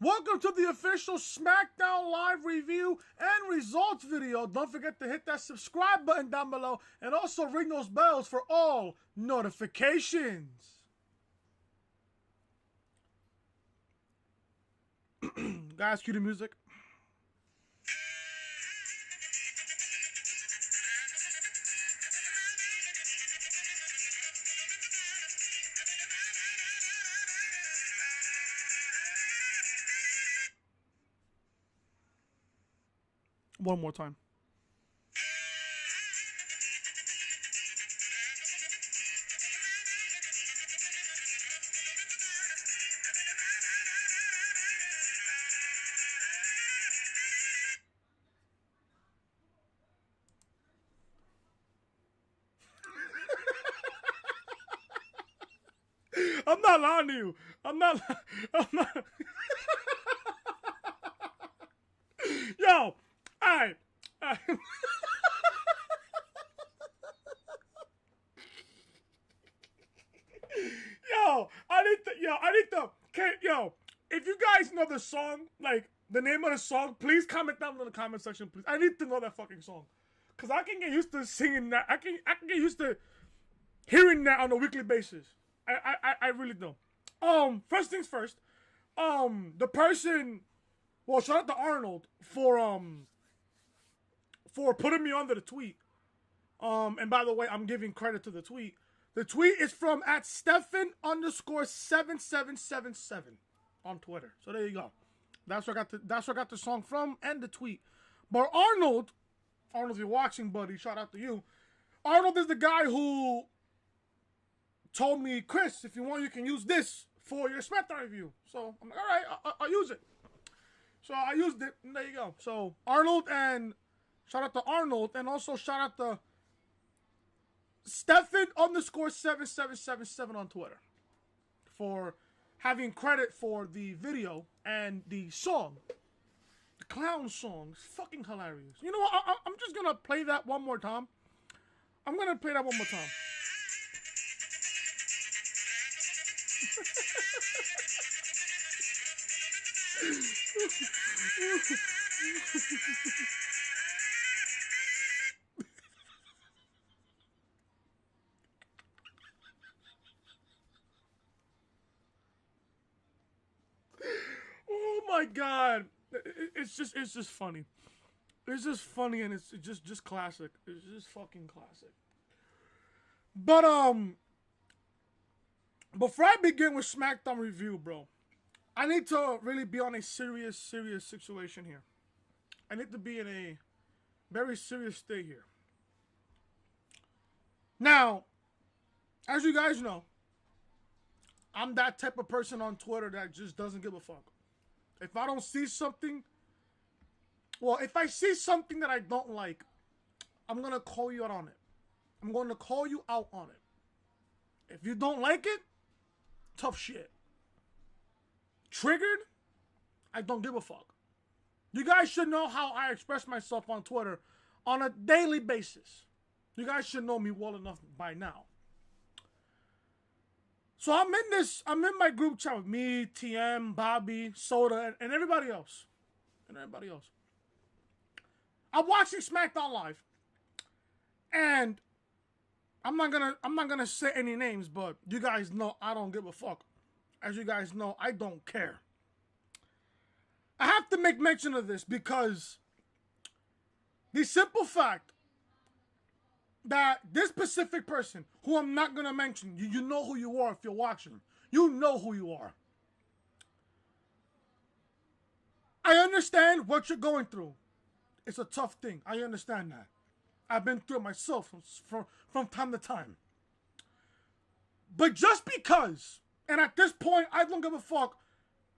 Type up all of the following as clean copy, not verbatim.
Welcome to the official SmackDown live review and results video. Don't forget to hit that subscribe button down below and also ring those bells for all notifications. Guys, cue the music. One more time. I'm not lying to you. I'm not. Yo, alright. Yo, if you guys know the song, like the name of the song, please comment down in the comment section, please. I need to know that fucking song, cause I can get used to singing that. I can get used to hearing that on a weekly basis. I really do. First things first. The person. Well, shout out to Arnold for putting me under the tweet. And by the way, I'm giving credit to the tweet. The tweet is from @Stefan_7777 on Twitter. So there you go. That's where I got the song from and the tweet. But Arnold, if you're watching, buddy, shout out to you. Arnold is the guy who told me, Chris, if you want, you can use this for your SmackDown review. So I'm like, all right, I'll use it. So I used it, and there you go. So Arnold, and shout out to Arnold, and also shout out to Stefan_7777 on Twitter for having credit for the video and the song. The clown song is fucking hilarious. You know what? I'm just gonna play that one more time. Oh my god. It's just funny. It's just funny, and it's just classic. It's just fucking classic. But before I begin with SmackDown review, bro, I need to really be on a serious situation here. I need to be in a very serious state here. Now, as you guys know, I'm that type of person on Twitter that just doesn't give a fuck. If I don't see something, if I see something that I don't like, I'm going to call you out on it. I'm going to call you out on it. If you don't like it, tough shit. Triggered? I don't give a fuck. You guys should know how I express myself on Twitter on a daily basis. You guys should know me well enough by now. So I'm in my group chat with me, TM, Bobby, Soda, and everybody else. I'm watching SmackDown Live. And I'm not gonna say any names, but you guys know I don't give a fuck. As you guys know, I don't care. I have to make mention of this because the simple fact that this specific person, who I'm not going to mention, you know who you are if you're watching. You know who you are. I understand what you're going through. It's a tough thing. I understand that. I've been through it myself from time to time. But just because, and at this point, I don't give a fuck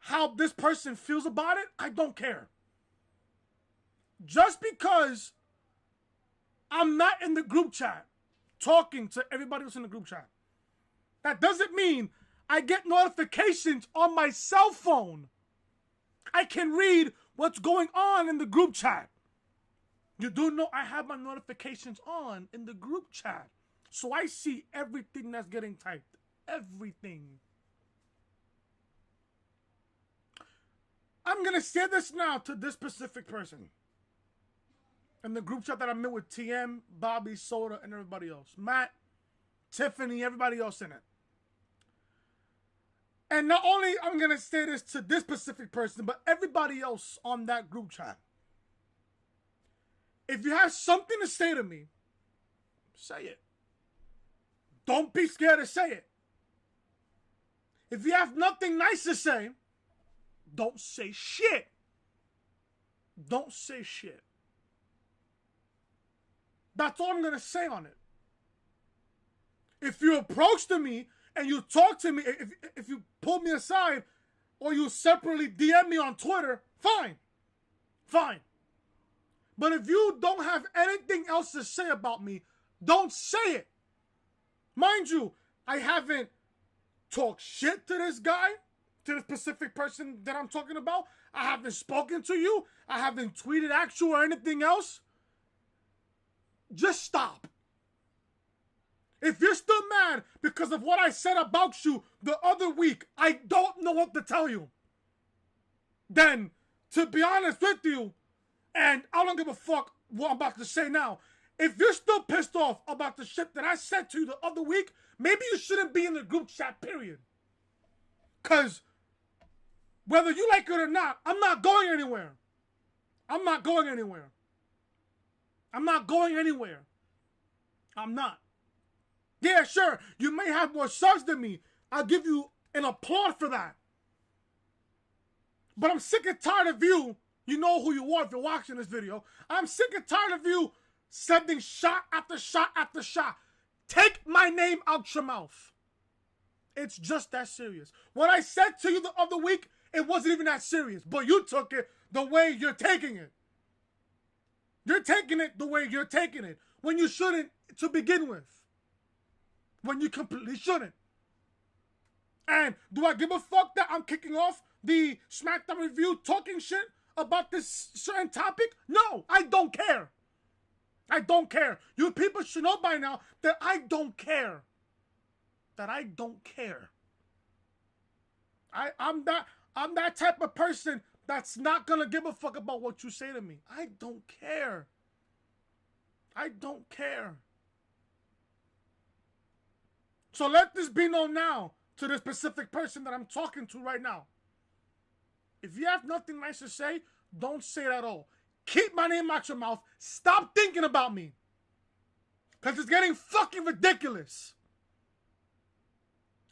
how this person feels about it, I don't care. Just because I'm not in the group chat talking to everybody else in the group chat, that doesn't mean I get notifications on my cell phone. I can read what's going on in the group chat. You do know I have my notifications on in the group chat. So I see everything that's getting typed. Everything. I'm going to say this now to this specific person. In the group chat that I'm in with TM, Bobby, Soda, and everybody else. Matt, Tiffany, everybody else in it. And not only I'm going to say this to this specific person, but everybody else on that group chat. If you have something to say to me, say it. Don't be scared to say it. If you have nothing nice to say, don't say shit. Don't say shit. That's all I'm going to say on it. If you approach to me and you talk to me, if you pull me aside or you separately DM me on Twitter, fine. Fine. But if you don't have anything else to say about me, don't say it. Mind you, I haven't talked shit to this guy, to the specific person that I'm talking about. I haven't spoken to you. I haven't tweeted at you or anything else. Just stop. If you're still mad because of what I said about you the other week, I don't know what to tell you. Then, to be honest with you, and I don't give a fuck what I'm about to say now, if you're still pissed off about the shit that I said to you the other week, maybe you shouldn't be in the group chat, period. Because whether you like it or not, I'm not going anywhere. I'm not going anywhere. I'm not going anywhere. I'm not. Yeah, sure, you may have more subs than me. I'll give you an applaud for that. But I'm sick and tired of you. You know who you are if you're watching this video. I'm sick and tired of you sending shot after shot after shot. Take my name out your mouth. It's just that serious. What I said to you the other week, it wasn't even that serious. But you took it the way you're taking it. You're taking it the way you're taking it. When you shouldn't to begin with. When you completely shouldn't. And do I give a fuck that I'm kicking off the SmackDown review talking shit about this certain topic? No, I don't care. I don't care. You people should know by now that I don't care. That I don't care. I'm that type of person that's not gonna give a fuck about what you say to me. I don't care. I don't care. So let this be known now to the specific person that I'm talking to right now. If you have nothing nice to say, don't say it at all. Keep my name out your mouth. Stop thinking about me. Because it's getting fucking ridiculous.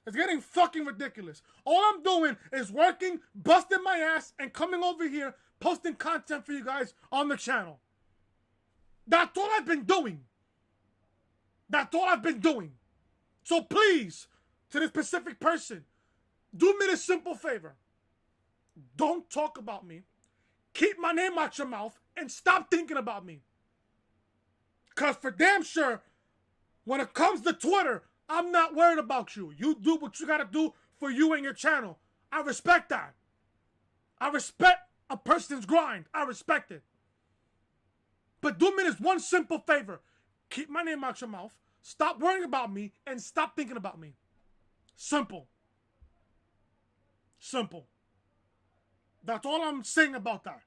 It's getting fucking ridiculous. All I'm doing is working, busting my ass, and coming over here, posting content for you guys on the channel. That's all I've been doing. That's all I've been doing. So please, to this specific person, do me this simple favor. Don't talk about me. Keep my name out your mouth and stop thinking about me. Because for damn sure, when it comes to Twitter, I'm not worried about you. You do what you got to do for you and your channel. I respect that. I respect a person's grind. I respect it. But do me this one simple favor. Keep my name out your mouth. Stop worrying about me and stop thinking about me. Simple. Simple. That's all I'm saying about that.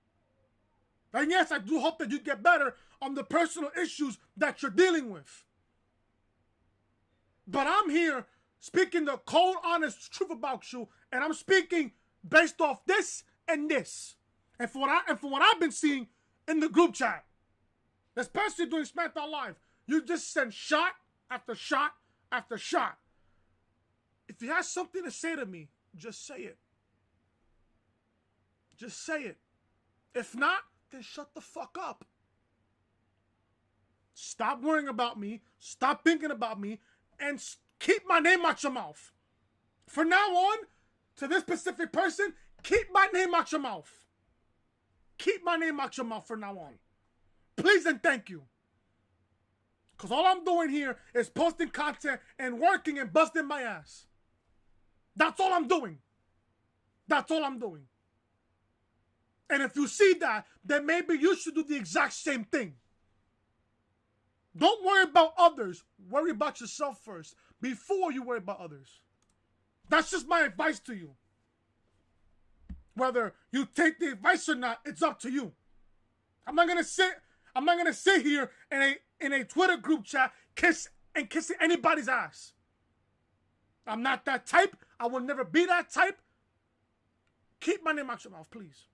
And yes, I do hope that you get better on the personal issues that you're dealing with. But I'm here speaking the cold, honest truth about you, and I'm speaking based off this and this. And from what I've been seeing in the group chat, especially during SmackDown Live, you just send shot after shot after shot. If you have something to say to me, just say it. Just say it. If not, then shut the fuck up. Stop worrying about me. Stop thinking about me. And keep my name out your mouth. From now on, to this specific person, keep my name out your mouth. Keep my name out your mouth from now on. Please and thank you. Because all I'm doing here is posting content and working and busting my ass. That's all I'm doing. That's all I'm doing. And if you see that, then maybe you should do the exact same thing. Don't worry about others. Worry about yourself first before you worry about others. That's just my advice to you. Whether you take the advice or not, it's up to you. I'm not gonna sit here in a Twitter group chat kissing anybody's ass. I'm not that type. I will never be that type. Keep my name out your mouth, please.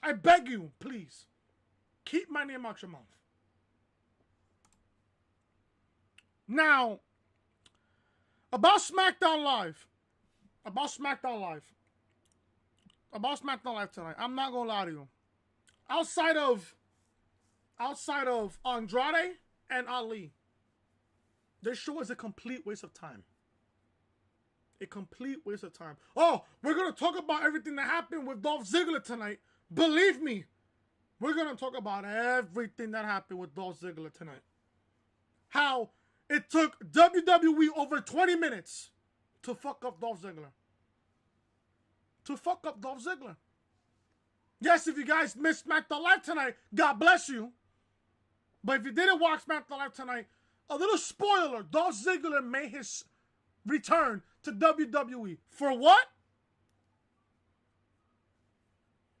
I beg you, please. Keep my name out your mouth. Now, about SmackDown Live. About SmackDown Live tonight. I'm not gonna lie to you. Outside of Andrade and Ali, this show is a complete waste of time. A complete waste of time. Oh, we're gonna talk about everything that happened with Dolph Ziggler tonight. Believe me, we're gonna talk about everything that happened with Dolph Ziggler tonight. How it took WWE over 20 minutes to fuck up Dolph Ziggler. Yes, if you guys missed SmackDown Live tonight, God bless you. But if you didn't watch SmackDown Live tonight, a little spoiler, Dolph Ziggler made his return to WWE. For what?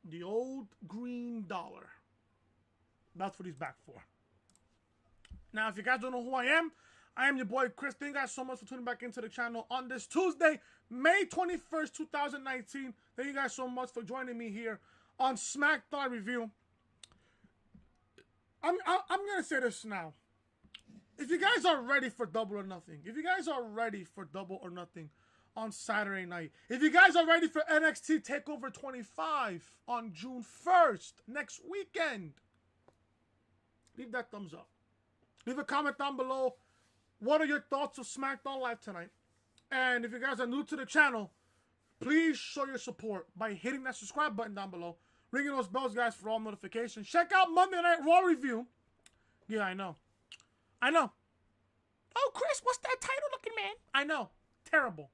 The old green dollar. That's what he's back for. Now, if you guys don't know who I am your boy Chris. Thank you guys so much for tuning back into the channel on this Tuesday, May 21st, 2019. Thank you guys so much for joining me here on SmackDown Review. I'm going to say this now. If you guys are ready for Double or Nothing, on Saturday night, if you guys are ready for NXT TakeOver 25 on June 1st, next weekend, leave that thumbs up. Leave a comment down below. What are your thoughts of SmackDown Live tonight? And if you guys are new to the channel, please show your support by hitting that subscribe button down below. Ringing those bells, guys, for all notifications. Check out Monday Night Raw review. Yeah, I know. Oh, Chris, what's that title looking, man? I know. Terrible.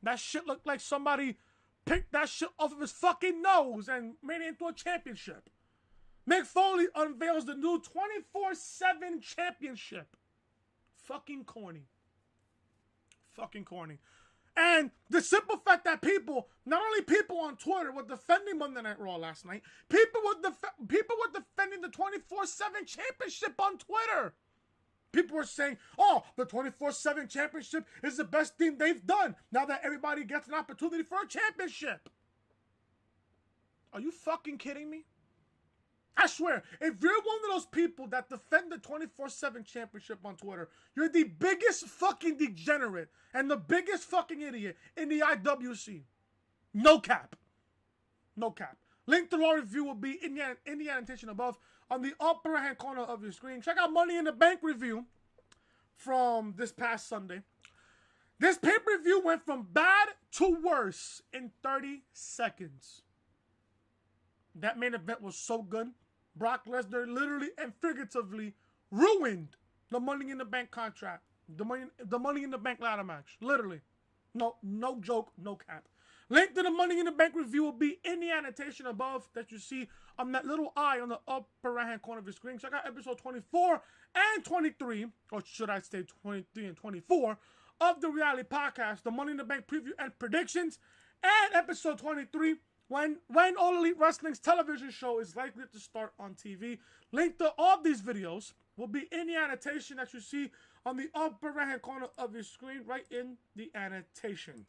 That shit looked like somebody picked that shit off of his fucking nose and made it into a championship. Mick Foley unveils the new 24/7 championship. Fucking corny. And the simple fact that not only people on Twitter were defending Monday Night Raw last night, people were defending the 24/7 championship on Twitter. People were saying, oh, the 24/7 championship is the best thing they've done now that everybody gets an opportunity for a championship. Are you fucking kidding me? I swear, if you're one of those people that defend the 24/7 championship on Twitter, you're the biggest fucking degenerate and the biggest fucking idiot in the IWC. No cap. Link to Raw review will be in the annotation above on the upper right hand corner of your screen. Check out Money in the Bank review from this past Sunday. This pay-per-view went from bad to worse in 30 seconds. That main event was so good. Brock Lesnar literally and figuratively ruined the Money in the Bank contract. The Money in the Bank ladder match. Literally. No joke, no cap. Link to the Money in the Bank review will be in the annotation above that you see on that little eye on the upper right hand corner of your screen. Check out episode 24 and 23, or should I say 23 and 24, of the reality podcast, the Money in the Bank preview and predictions, and episode 23, when All Elite Wrestling's television show is likely to start on TV. Link to all these videos will be in the annotation that you see on the upper right hand corner of your screen, right in the annotation.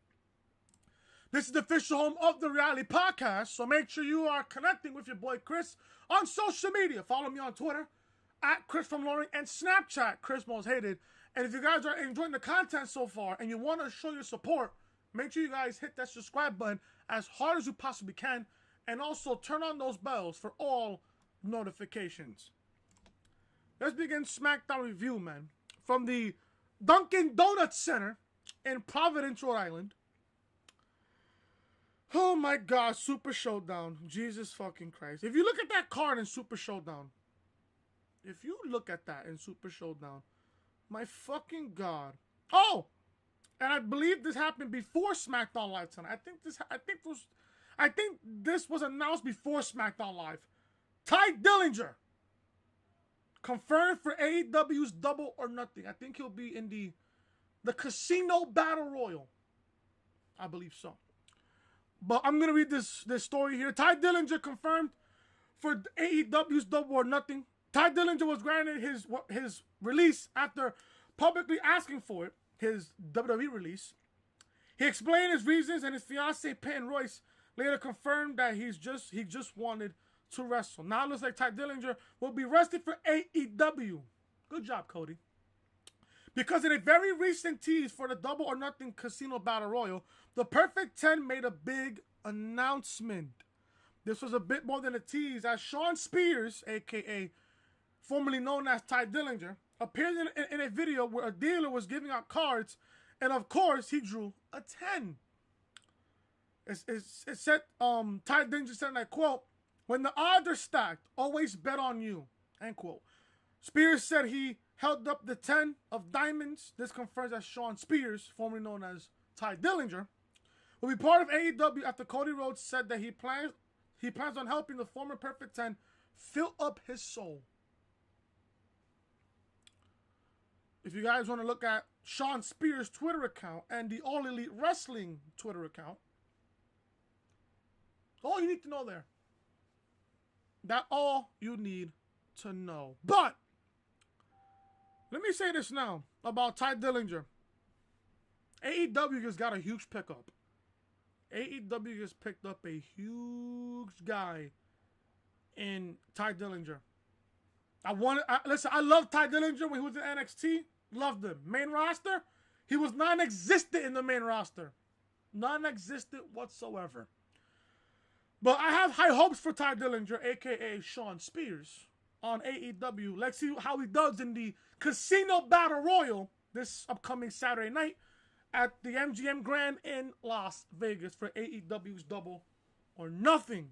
This is the official home of the reality podcast, so make sure you are connecting with your boy Chris on social media. Follow me on Twitter at Chris from Loring and Snapchat Chris Most Hated. And if you guys are enjoying the content so far and you want to show your support, make sure you guys hit that subscribe button as hard as you possibly can, and also turn on those bells for all notifications. Let's begin SmackDown review, man, from the Dunkin' Donuts Center in Providence, Rhode Island. Oh my God, Super Showdown. Jesus fucking Christ. If you look at that card in Super Showdown, my fucking God. Oh! And I believe this happened before SmackDown Live tonight. I think this was announced before SmackDown Live. Ty Dillinger confirmed for AEW's Double or Nothing. I think he'll be in the Casino Battle Royal. I believe so. But I'm going to read this story here. Ty Dillinger confirmed for AEW's Double or Nothing. Ty Dillinger was granted his release after publicly asking for it, his WWE release. He explained his reasons, and his fiancée, Peyton Royce, later confirmed that he just wanted to wrestle. Now it looks like Ty Dillinger will be rested for AEW. Good job, Cody. Because in a very recent tease for the Double or Nothing Casino Battle Royal, the Perfect 10 made a big announcement. This was a bit more than a tease, as Shawn Spears, a.k.a. formerly known as Ty Dillinger, appeared in a video where a dealer was giving out cards, and of course, he drew a 10. It said, Ty Dillinger said, and I quote, "When the odds are stacked, always bet on you," end quote. Spears said he held up the 10 of diamonds. This confirms that Shawn Spears, formerly known as Ty Dillinger, will be part of AEW after Cody Rhodes said that he plans on helping the former Perfect 10 fill up his soul. If you guys want to look at Shawn Spears' Twitter account and the All Elite Wrestling Twitter account, all you need to know there. That's all you need to know. But let me say this now about Ty Dillinger. AEW just got a huge pickup. AEW just picked up a huge guy in Ty Dillinger. Listen, I love Ty Dillinger when he was in NXT. Loved him. Main roster, he was non-existent in the main roster. Non-existent whatsoever. But I have high hopes for Ty Dillinger, a.k.a. Shawn Spears, on AEW. Let's see how he does in the Casino Battle Royal this upcoming Saturday night at the MGM Grand in Las Vegas for AEW's Double or Nothing.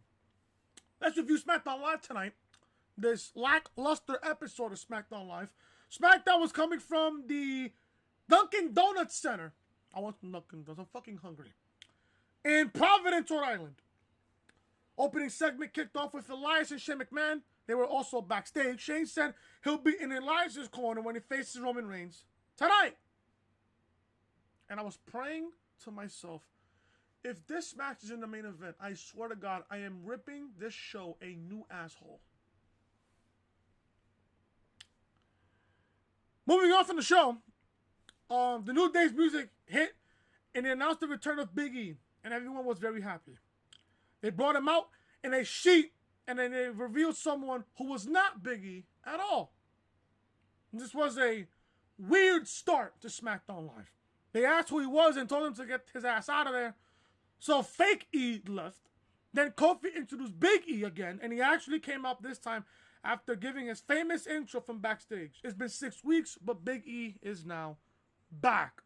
Let's review SmackDown Live tonight. This lackluster episode of SmackDown Live. SmackDown was coming from the Dunkin' Donuts Center. I want some Dunkin' Donuts. I'm fucking hungry. In Providence, Rhode Island. Opening segment kicked off with Elias and Shane McMahon. They were also backstage. Shane said he'll be in Elias' corner when he faces Roman Reigns tonight. And I was praying to myself, if this match is in the main event, I swear to God, I am ripping this show a new asshole. Moving on from the show, the New Day's music hit, and they announced the return of Big E, and everyone was very happy. They brought him out in a sheet, and then they revealed someone who was not Big E at all. And this was a weird start to SmackDown Live. They asked who he was and told him to get his ass out of there. So Fake E left. Then Kofi introduced Big E again, and he actually came out this time after giving his famous intro from backstage. It's been 6 weeks, but Big E is now back.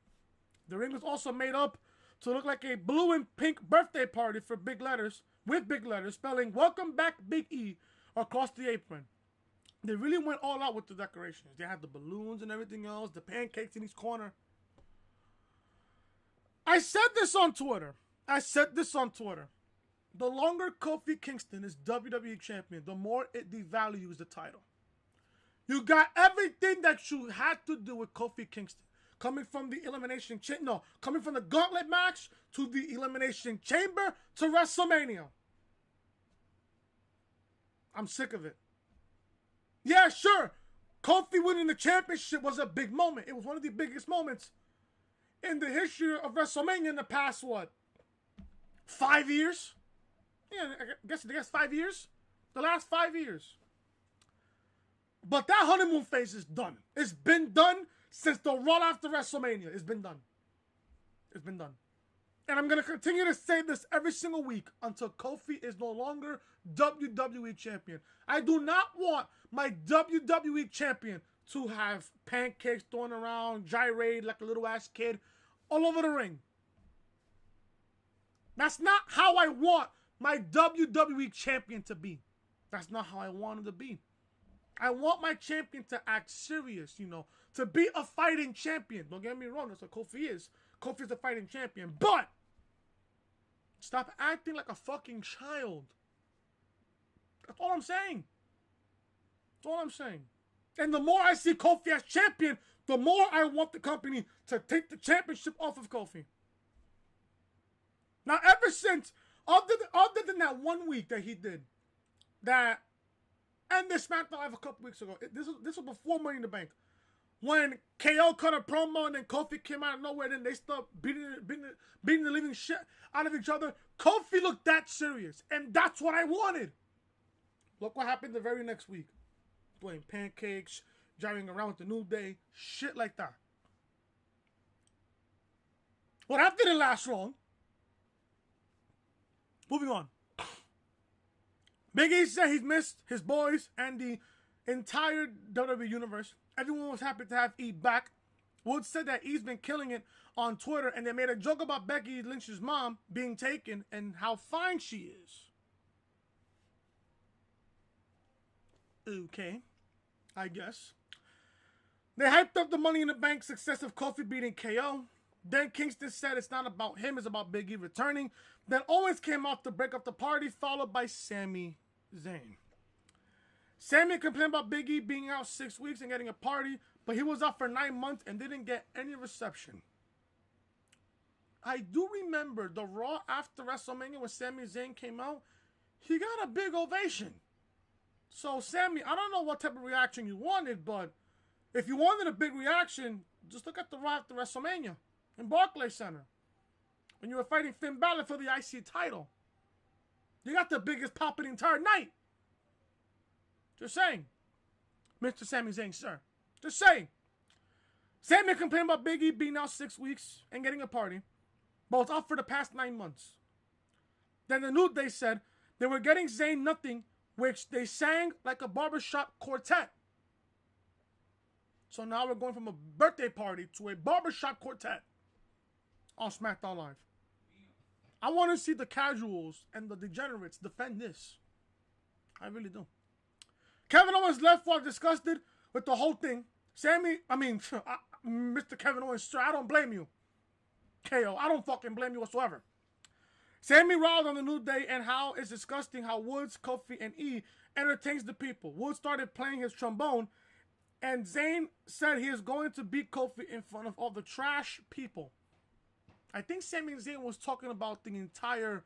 The ring was also made up to look like a blue and pink birthday party for big letters, with big letters, spelling "Welcome Back Big E" across the apron. They really went all out with the decorations. They had the balloons and everything else, the pancakes in each corner. I said this on Twitter. The longer Kofi Kingston is WWE Champion, the more it devalues the title. You got everything that you had to do with Kofi Kingston. Coming from the coming from the gauntlet match to the Elimination Chamber to WrestleMania. I'm sick of it. Yeah, sure. Kofi winning the championship was a big moment. It was one of the biggest moments in the history of WrestleMania in the past, 5 years? Yeah, I guess 5 years? The last 5 years. But that honeymoon phase is done. It's been done since the run after WrestleMania. It's been done. And I'm going to continue to say this every single week until Kofi is no longer WWE Champion. I do not want my WWE Champion to have pancakes thrown around, gyrate like a little ass kid all over the ring. That's not how I want my WWE Champion to be. That's not how I want him to be. I want my champion to act serious, to be a fighting champion. Don't get me wrong, that's what Kofi is. Kofi's a fighting champion. But stop acting like a fucking child. That's all I'm saying. And the more I see Kofi as champion, the more I want the company to take the championship off of Kofi. Now, ever since Other than that 1 week that he did, that ended SmackDown Live a couple weeks ago. This was before Money in the Bank. When KO cut a promo and then Kofi came out of nowhere, and then they stopped beating the living shit out of each other. Kofi looked that serious, and that's what I wanted. Look what happened the very next week. Doing pancakes, driving around with the New Day, shit like that. Well, that didn't last long. Moving on. Big E said he's missed his boys and the entire WWE universe. Everyone was happy to have E back. Woods said that E's been killing it on Twitter, and they made a joke about Becky Lynch's mom being taken and how fine she is. Okay, I guess. They hyped up the Money in the Bank success of Kofi beating KO. Then Kingston said it's not about him, it's about Big E returning. Then Owens came off to break up the party, followed by Sami Zayn. Sami complained about Big E being out 6 weeks and getting a party, but he was out for 9 months and didn't get any reception. I do remember the Raw after WrestleMania when Sami Zayn came out, he got a big ovation. So Sami, I don't know what type of reaction you wanted, but if you wanted a big reaction, just look at the Raw after WrestleMania in Barclays Center when you were fighting Finn Balor for the IC title. You got the biggest pop of the entire night. Just saying. Mr. Sami Zayn, sir. Just saying. Sami complained about Big E being out 6 weeks and getting a party, but was out for the past 9 months. Then the New Day said they were getting Zayn nothing, which they sang like a barbershop quartet. So now we're going from a birthday party to a barbershop quartet on SmackDown Live. I want to see the casuals and the degenerates defend this. I really do. Kevin Owens left while disgusted with the whole thing. Mr. Kevin Owens, sir, I don't blame you. KO, I don't fucking blame you whatsoever. Sami riled on the New Day and how it's disgusting how Woods, Kofi, and E entertains the people. Woods started playing his trombone, and Zayn said he is going to beat Kofi in front of all the trash people. I think Sami Zayn was talking about the entire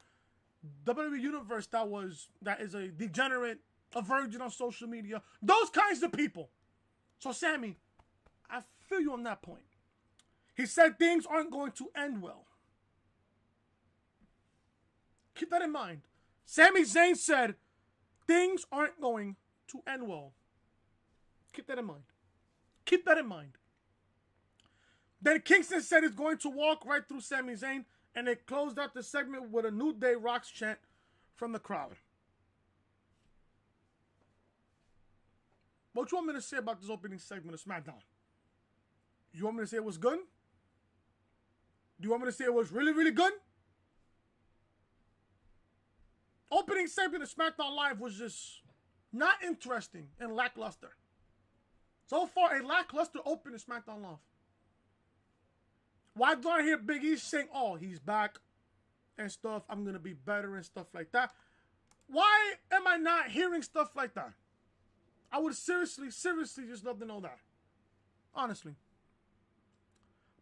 WWE universe that is a degenerate, a virgin on social media, those kinds of people. So Sami, I feel you on that point. He said things aren't going to end well. Keep that in mind. Sami Zayn said things aren't going to end well. Keep that in mind. Keep that in mind. Then Kingston said he's going to walk right through Sami Zayn, and they closed out the segment with a New Day Rocks chant from the crowd. What you want me to say about this opening segment of SmackDown? You want me to say it was good? Do you want me to say it was really, really good? Opening segment of SmackDown Live was just not interesting and lackluster. So far, a lackluster opening SmackDown Live. Why do I hear Big E saying, oh, he's back and stuff, I'm going to be better and stuff like that? Why am I not hearing stuff like that? I would seriously just love to know that. Honestly.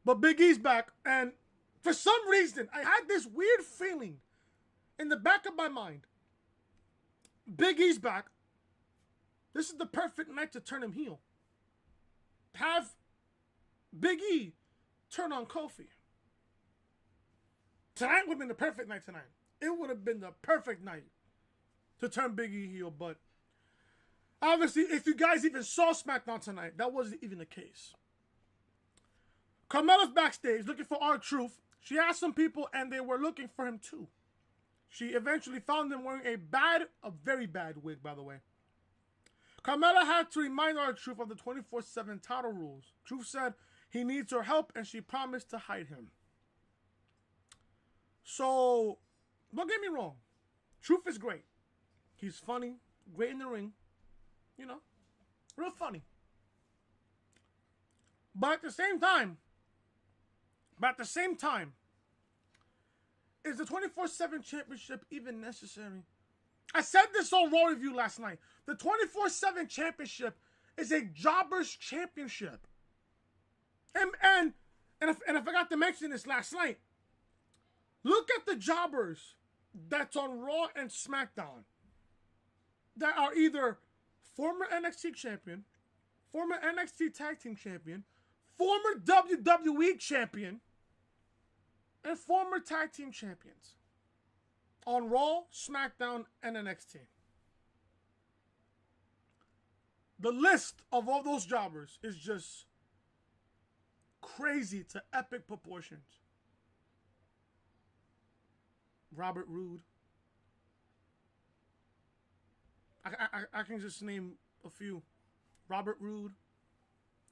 But Big E's back, and for some reason, I had this weird feeling in the back of my mind. Big E's back. This is the perfect night to turn him heel. Have Big E turn on Kofi. Tonight would have been the perfect night tonight. It would have been the perfect night to turn Big E heel, but obviously, if you guys even saw SmackDown tonight, that wasn't even the case. Carmella's backstage looking for R-Truth. She asked some people, and they were looking for him too. She eventually found him wearing a very bad wig, by the way. Carmella had to remind R-Truth of the 24/7 title rules. Truth said he needs her help, and she promised to hide him. So, don't get me wrong. Truth is great. He's funny, great in the ring. You know, real funny. But at the same time, is the 24/7 championship even necessary? I said this on Raw Review last night. The 24/7 championship is a jobber's championship. And I forgot to mention this last night. Look at the jobbers that's on Raw and SmackDown that are either former NXT champion, former NXT tag team champion, former WWE champion, and former tag team champions on Raw, SmackDown, and NXT. The list of all those jobbers is just crazy to epic proportions. Robert Roode. I can just name a few. Robert Roode,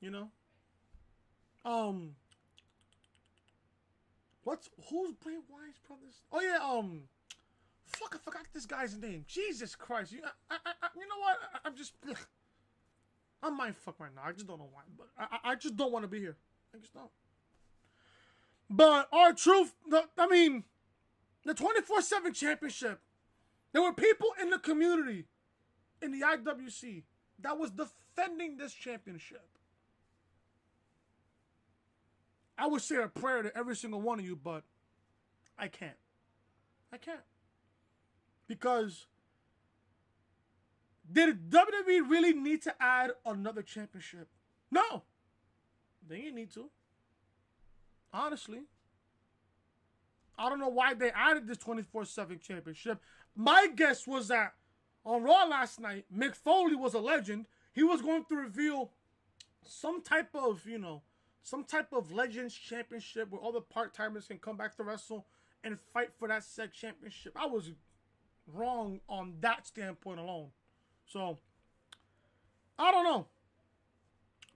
you know. Who's Bray Wyatt's brothers? Oh yeah, fuck, I forgot this guy's name. Jesus Christ, you know what? I'm mind fuck right now. I just don't know why, but I just don't want to be here. I just don't. But R-Truth, the 24/7 championship, there were people in the community, in the IWC, that was defending this championship. I would say a prayer to every single one of you, but I can't. Because did WWE really need to add another championship? No. They didn't need to. Honestly. I don't know why they added this 24/7 championship. My guess was that on Raw last night, Mick Foley was a legend. He was going to reveal some type of Legends championship where all the part-timers can come back to wrestle and fight for that said championship. I was wrong on that standpoint alone. So, I don't know.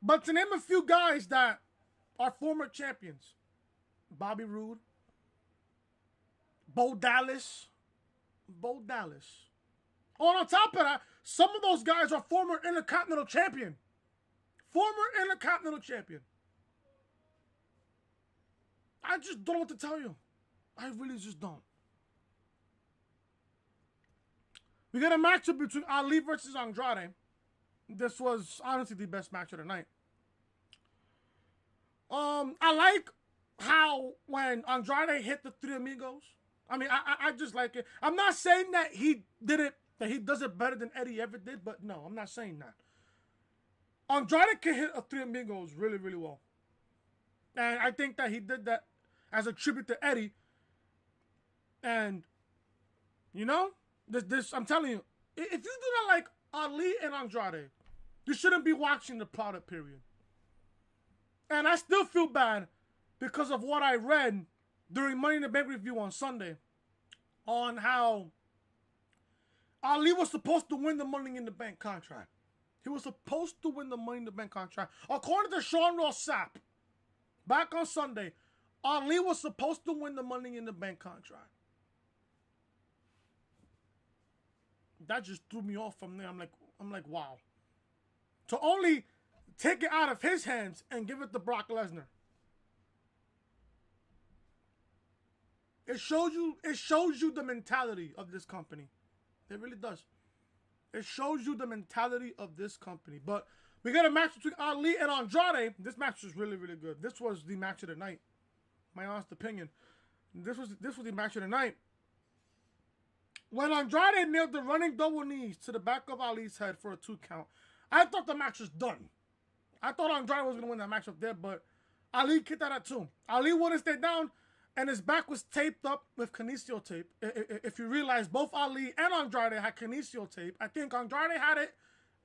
But to name a few guys that are former champions, Bobby Roode, Bo Dallas. Oh, and on top of that, some of those guys are former Intercontinental Champion. I just don't know what to tell you. I really just don't. We got a matchup between Ali versus Andrade. This was honestly the best match of the night. I like how when Andrade hit the Three Amigos, I just like it. I'm not saying that he does it better than Eddie ever did, but no, I'm not saying that. Andrade can hit a Three Amigos really, really well. And I think that he did that as a tribute to Eddie. And, you know, this I'm telling you, if you do not like Ali and Andrade, you shouldn't be watching the product, period. And I still feel bad because of what I read during Money in the Bank review on Sunday on how Ali was supposed to win the Money in the Bank contract. He was supposed to win the Money in the Bank contract. According to Sean Ross Sapp, back on Sunday, Ali was supposed to win the Money in the Bank contract. That just threw me off from there. I'm like, wow. To only take it out of his hands and give it to Brock Lesnar. It shows you the mentality of this company. It really does. It shows you the mentality of this company. But we got a match between Ali and Andrade. This match was really, really good. This was the match of the night. My honest opinion. This was the match of the night. When Andrade nailed the running double knees to the back of Ali's head for a 2 count, I thought the match was done. I thought Andrade was going to win that match up there, but Ali kicked that at 2. Ali wouldn't stay down, and his back was taped up with kinesio tape. If you realize, both Ali and Andrade had kinesio tape. I think Andrade had it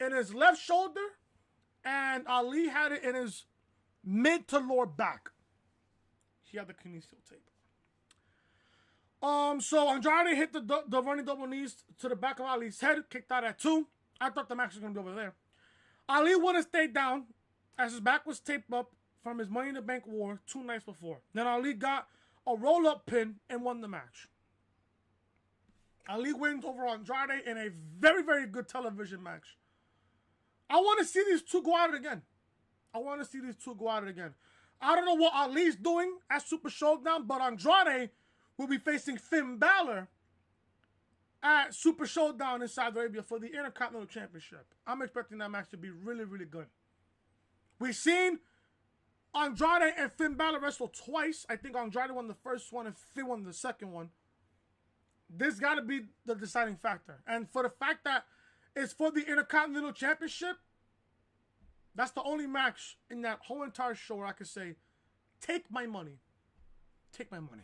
in his left shoulder, and Ali had it in his mid to lower back. He had the kinesio tape. So Andrade hit the running double knees to the back of Ali's head, kicked out at 2. I thought the match was going to be over there. Ali would have stayed down as his back was taped up from his Money in the Bank war 2 nights before. Then Ali got a roll-up pin and won the match. Ali wins over Andrade in a very, very good television match. I want to see these two go at it again. I don't know what Ali's doing at Super Showdown, but Andrade will be facing Finn Balor at Super Showdown in Saudi Arabia for the Intercontinental Championship. I'm expecting that match to be really, really good. We've seen Andrade and Finn Balor wrestle twice. I think Andrade won the first one and Finn won the second one. this got to be the deciding factor. And for the fact that it's for the Intercontinental Championship, that's the only match in that whole entire show where I could say, take my money. Take my money.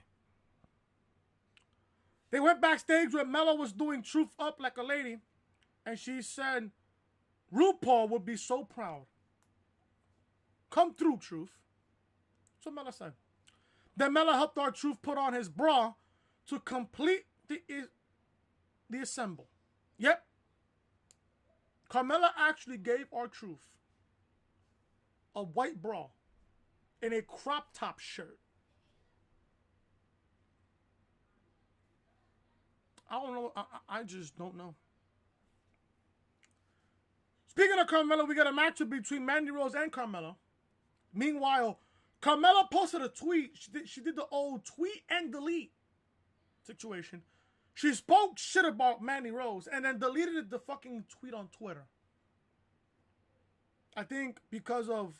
They went backstage where Mella was doing Truth Up like a lady, and she said, RuPaul would be so proud. Come through, Truth. That's what Mella said. Then Mella helped our Truth put on his bra to complete the assemble. Yep. Carmella actually gave our Truth a white bra in a crop top shirt. I don't know. I just don't know. Speaking of Carmella, we got a matchup between Mandy Rose and Carmella. Meanwhile, Carmella posted a tweet. She did the old tweet and delete situation. She spoke shit about Mandy Rose and then deleted the fucking tweet on Twitter. I think because of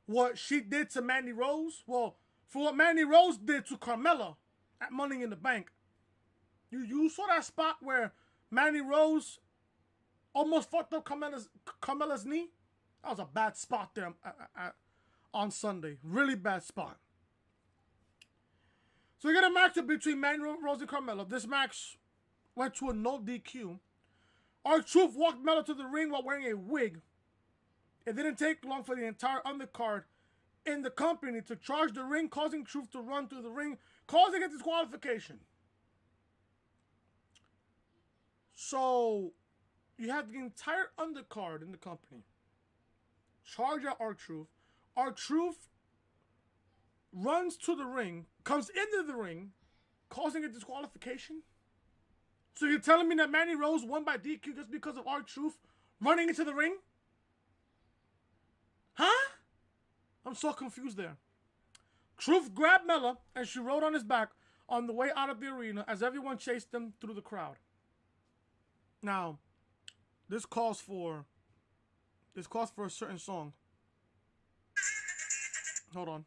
what she did to Mandy Rose. Well, for what Mandy Rose did to Carmella at Money in the Bank. You saw that spot where Mandy Rose almost fucked up Carmella's knee? That was a bad spot there on Sunday. Really bad spot. So we got a matchup between Mandy Rose and Carmella. This match went to a no DQ. R-Truth walked Mella to the ring while wearing a wig. It didn't take long for the entire undercard in the company to charge the ring, causing Truth to run through the ring, causing a disqualification. So, you have the entire undercard in the company charge out R-Truth. R-Truth runs to the ring, comes into the ring, causing a disqualification. So you're telling me that Mandy Rose won by DQ just because of R-Truth running into the ring? Huh? I'm so confused there. Truth grabbed Mella and she rode on his back on the way out of the arena as everyone chased them through the crowd. Now, this calls for a certain song. Hold on.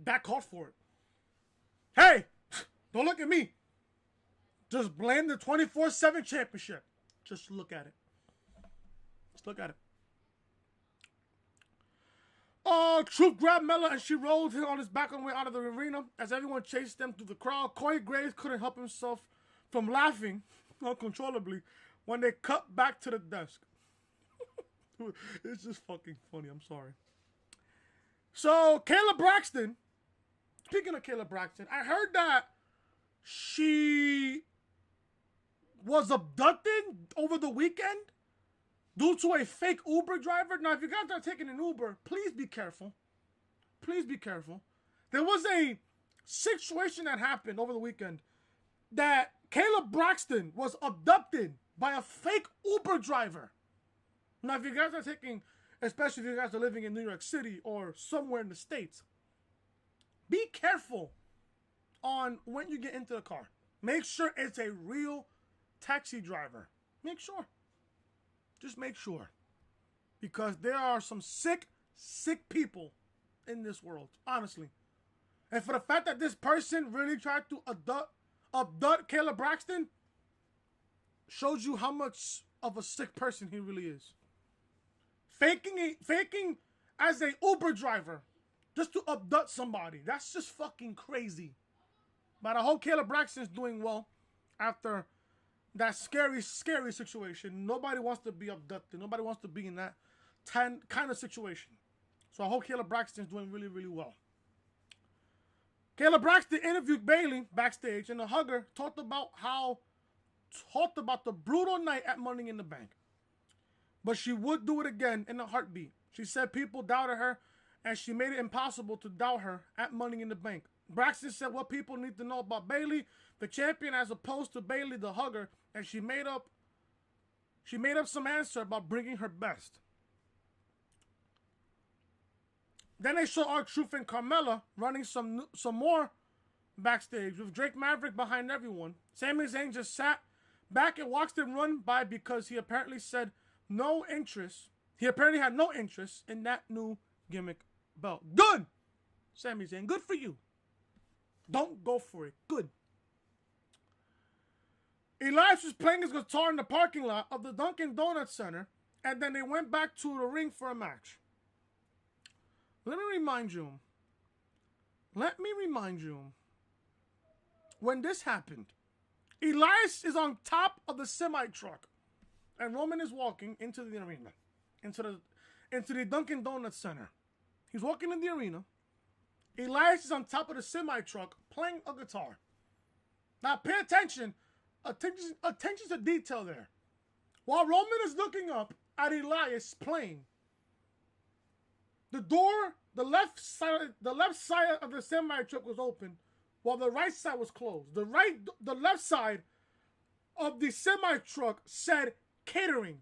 That called for it. Hey! Don't look at me. Just blame the 24/7 championship. Just look at it. Just look at it. Truth grabbed Mella and she rolled him on his back on the way out of the arena as everyone chased them through the crowd. Corey Graves couldn't help himself from laughing uncontrollably when they cut back to the desk. It's just fucking funny. I'm sorry. So, Kayla Braxton. Speaking of Kayla Braxton, I heard that she was abducted over the weekend due to a fake Uber driver. Now, if you guys are taking an Uber, please be careful. Please be careful. There was a situation that happened over the weekend that Kayla Braxton was abducted by a fake Uber driver. Now, if you guys are taking, especially if you guys are living in New York City or somewhere in the States, be careful on when you get into the car. Make sure it's a real taxi driver. Make sure. Just make sure. Because there are some sick people in this world. Honestly. And for the fact that this person really tried to abduct Kayla Braxton shows you how much of a sick person he really is. Faking as a Uber driver just to abduct somebody. That's just fucking crazy. But I hope Kayla Braxton's doing well after that scary situation. Nobody wants to be abducted. Nobody wants to be in that kind of situation. So I hope Kayla Braxton's doing really, really well. Kayla Braxton interviewed Bayley backstage, and the hugger talked about the brutal night at Money in the Bank. But she would do it again in a heartbeat. She said people doubted her, and she made it impossible to doubt her at Money in the Bank. Braxton said what people need to know about Bayley, the champion, as opposed to Bayley, the hugger, and she made up some answer about bringing her best. Then they show R-Truth and Carmella running some more backstage with Drake Maverick behind everyone. Sami Zayn just sat back and watched them run by because he apparently said no interest. He apparently had no interest in that new gimmick belt. Good! Sami Zayn, good for you. Don't go for it. Good. Elias was playing his guitar in the parking lot of the Dunkin' Donuts Center, and then they went back to the ring for a match. Let me remind you. When this happened, Elias is on top of the semi-truck, and Roman is walking into the arena, into the Dunkin' Donuts Center. He's walking in the arena. Elias is on top of the semi-truck playing a guitar. Now pay attention. Attention to detail there. While Roman is looking up at Elias playing, the door, the left side of the semi-truck was open, while the right side was closed. The left side of the semi-truck said catering.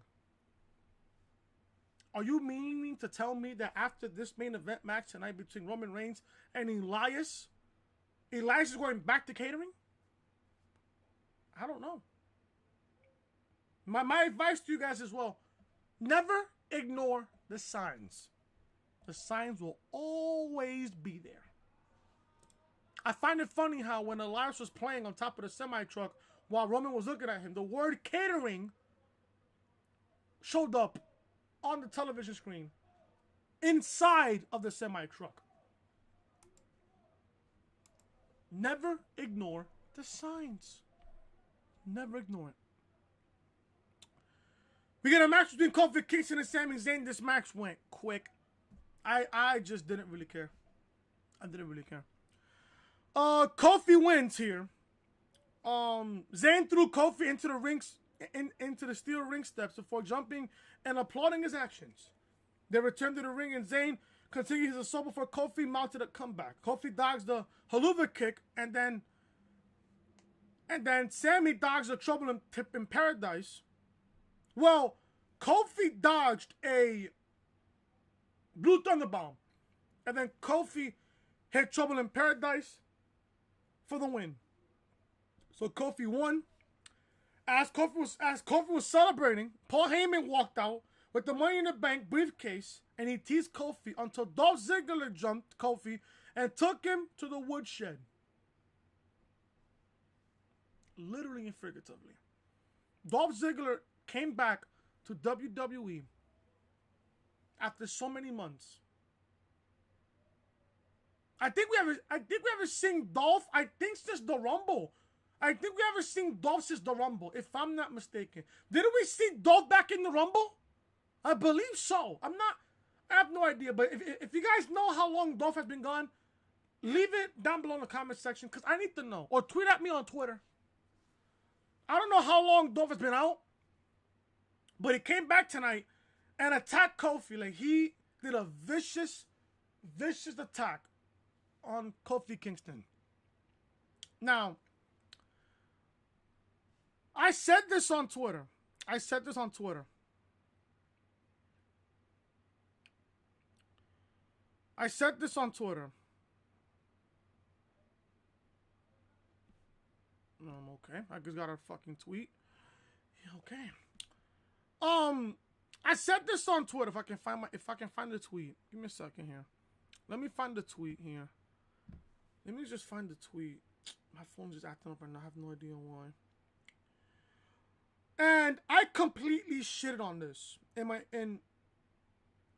Are you meaning to tell me that after this main event match tonight between Roman Reigns and Elias is going back to catering? I don't know. My advice to you guys as well, never ignore the signs. The signs will always be there. I find it funny how when Elias was playing on top of the semi-truck while Roman was looking at him, the word catering showed up on the television screen inside of the semi-truck. Never ignore the signs. Never ignore it. We get a match between Kofi Kingston and Sami Zayn. This match went quick. I just didn't really care. I didn't really care. Kofi wins here. Zayn threw Kofi into the rings, into the steel ring steps before jumping and applauding his actions. They returned to the ring and Zayn continued his assault before Kofi mounted a comeback. Kofi dodged the haluva kick and then Sami dodged a trouble in paradise. Well, Kofi dodged a Blue Thunder Bomb. And then Kofi hit Trouble in Paradise for the win. So Kofi won. As Kofi was celebrating, Paul Heyman walked out with the Money in the Bank briefcase and he teased Kofi until Dolph Ziggler jumped Kofi and took him to the woodshed. Literally and figuratively. Dolph Ziggler came back to WWE after so many months. I think we ever seen Dolph. I think since the Rumble. I think we ever seen Dolph since the Rumble, if I'm not mistaken. Didn't we see Dolph back in the Rumble? I believe so. I have no idea. But if you guys know how long Dolph has been gone, leave it down below in the comment section because I need to know. Or tweet at me on Twitter. I don't know how long Dolph has been out, but he came back tonight and attacked Kofi. Like, he did a vicious attack on Kofi Kingston. Now, I said this on Twitter. Okay. I just got a fucking tweet. Yeah, okay. I said this on Twitter. If I can find the tweet. Give me a second here. Let me find the tweet here. Let me just find the tweet. My phone's just acting up and I have no idea why. And I completely shitted on this. In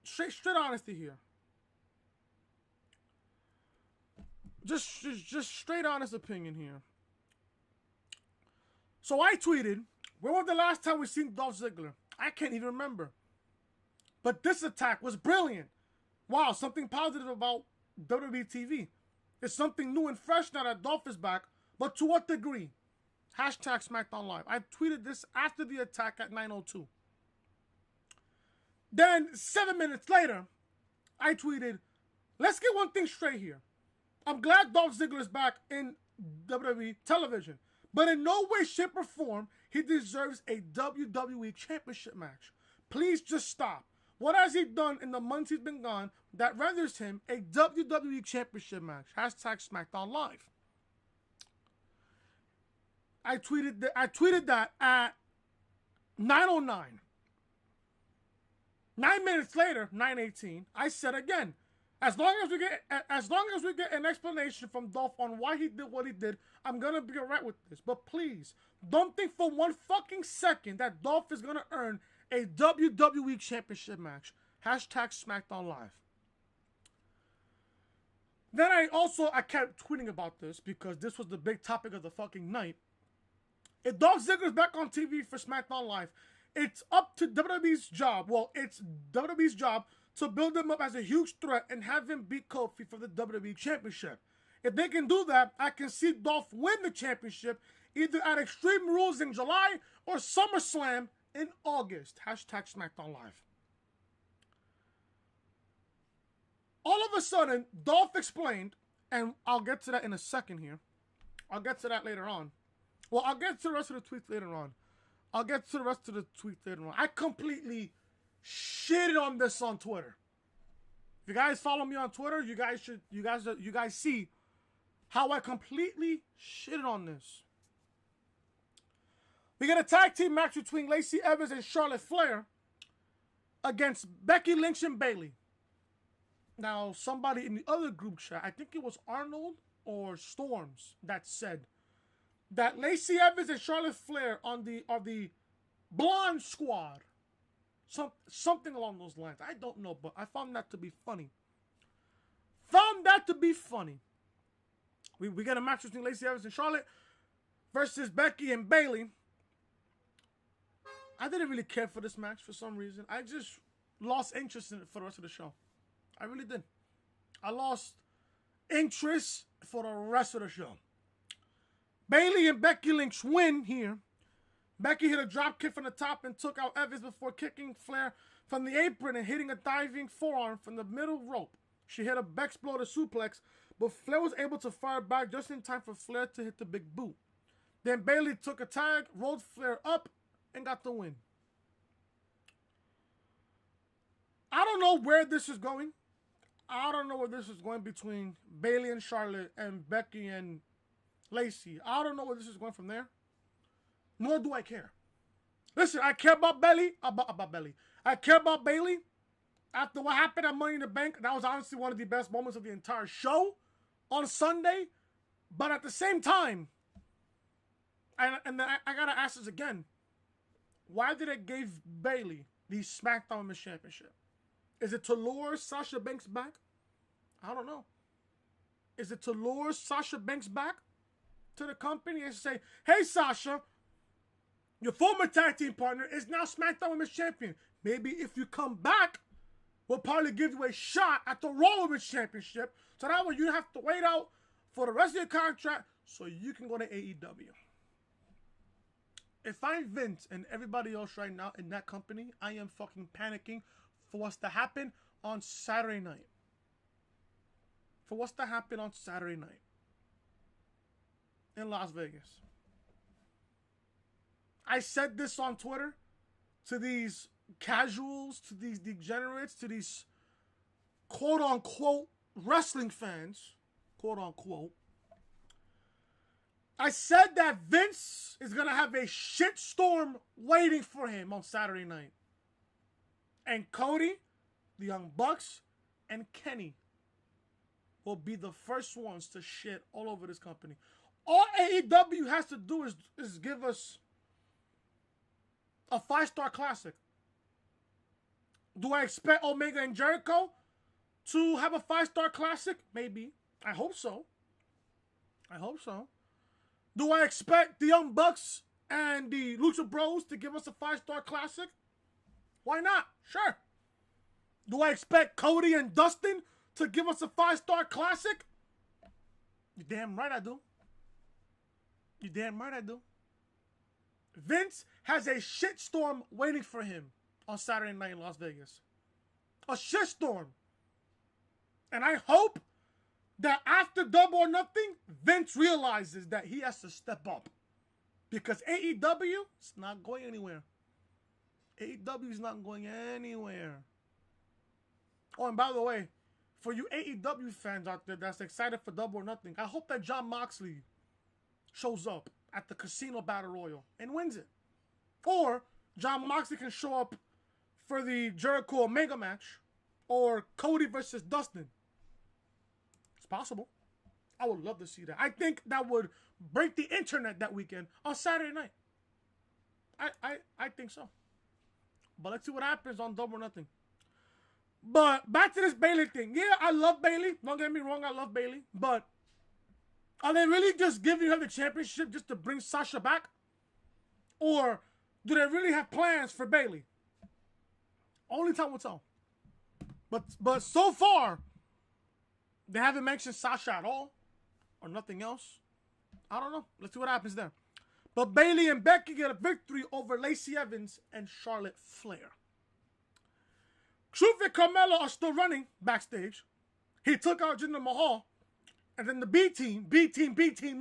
straight honesty here. Just straight honest opinion here. So I tweeted, when was the last time we seen Dolph Ziggler? I can't even remember. But this attack was brilliant. Wow, something positive about WWE TV. It's something new and fresh now that Dolph is back, but to what degree? Hashtag SmackDown Live. I tweeted this after the attack at 9:02. Then, 7 minutes later, I tweeted, let's get one thing straight here. I'm glad Dolph Ziggler is back in WWE television, but in no way, shape, or form, he deserves a WWE Championship match. Please just stop. What has he done in the months he's been gone that renders him a WWE Championship match? Hashtag SmackDown Live. I tweeted that at 9:09. 9 minutes later, 9:18, I said again, as long as we get an explanation from Dolph on why he did what he did, I'm gonna be alright with this. But please, don't think for one fucking second that Dolph is gonna earn a WWE Championship match. Hashtag SmackDown Live. Then I kept tweeting about this because this was the big topic of the fucking night. If Dolph Ziggler is back on TV for SmackDown Live, it's up to WWE's job. Well, it's WWE's job to build him up as a huge threat and have him beat Kofi for the WWE Championship. If they can do that, I can see Dolph win the championship either at Extreme Rules in July or SummerSlam in August. Hashtag SmackDown Live. All of a sudden, Dolph explained, and I'll get to that in a second here. I'll get to that later on. Well, I'll get to the rest of the tweets later on. I completely shitted on this on Twitter. If you guys follow me on Twitter, you guys see how I completely shitted on this. We get a tag team match between Lacey Evans and Charlotte Flair against Becky Lynch and Bayley. Now, somebody in the other group chat, I think it was Arnold or Storms, that said that Lacey Evans and Charlotte Flair are the Blonde Squad. Something along those lines. I don't know, but I found that to be funny. We get a match between Lacey Evans and Charlotte versus Becky and Bayley. I didn't really care for this match for some reason. I just lost interest in it for the rest of the show. I really did. I lost interest for the rest of the show. Bayley and Becky Lynch win here. Becky hit a drop kick from the top and took out Evans before kicking Flair from the apron and hitting a diving forearm from the middle rope. She hit a Bexploder suplex, but Flair was able to fire back just in time for Flair to hit the big boot. Then Bayley took a tag, rolled Flair up, and got the win. I don't know where this is going. Between Bayley and Charlotte and Becky and Lacey. I don't know where this is going from there. Nor do I care. Listen, I care about Bayley. I care about Bayley. After what happened at Money in the Bank, that was honestly one of the best moments of the entire show on Sunday. But at the same time, and then I gotta ask this again. Why did it give Bayley the SmackDown Women's Championship? Is it to lure Sasha Banks back? I don't know. Is it to lure Sasha Banks back to the company and say, hey, Sasha, your former tag team partner is now SmackDown Women's Champion. Maybe if you come back, we'll probably give you a shot at the Raw Women's Championship. So that way you don't have to wait out for the rest of your contract so you can go to AEW. If I'm Vince and everybody else right now in that company, I am fucking panicking for what's to happen on Saturday night. In Las Vegas. I said this on Twitter to these casuals, to these degenerates, to these quote-unquote wrestling fans, quote-unquote. I said that Vince is going to have a shitstorm waiting for him on Saturday night. And Cody, the Young Bucks, and Kenny will be the first ones to shit all over this company. All AEW has to do is give us a 5-star classic. Do I expect Omega and Jericho to have a 5-star classic? Maybe. I hope so. Do I expect the Young Bucks and the Lucha Bros to give us a 5-star classic? Why not? Sure. Do I expect Cody and Dustin to give us a 5-star classic? You damn right I do. Vince has a shitstorm waiting for him on Saturday night in Las Vegas. A shitstorm. And I hope that after Double or Nothing, Vince realizes that he has to step up. Because AEW is not going anywhere. AEW is not going anywhere. Oh, and by the way, for you AEW fans out there that's excited for Double or Nothing, I hope that Jon Moxley shows up at the Casino Battle Royal and wins it. Or Jon Moxley can show up for the Jericho Omega match, or Cody versus Dustin. It's possible. I would love to see that. I think that would break the internet that weekend on Saturday night. I think so. But let's see what happens on Double or Nothing. But back to this Bayley thing. Yeah, I love Bayley. Don't get me wrong, I love Bayley. But are they really just giving her the championship just to bring Sasha back? Or do they really have plans for Bayley? Only time will tell. But so far, they haven't mentioned Sasha at all. Or nothing else. I don't know. Let's see what happens there. But Bayley and Becky get a victory over Lacey Evans and Charlotte Flair. Truth and Carmella are still running backstage. He took out Jinder Mahal. And then the B team,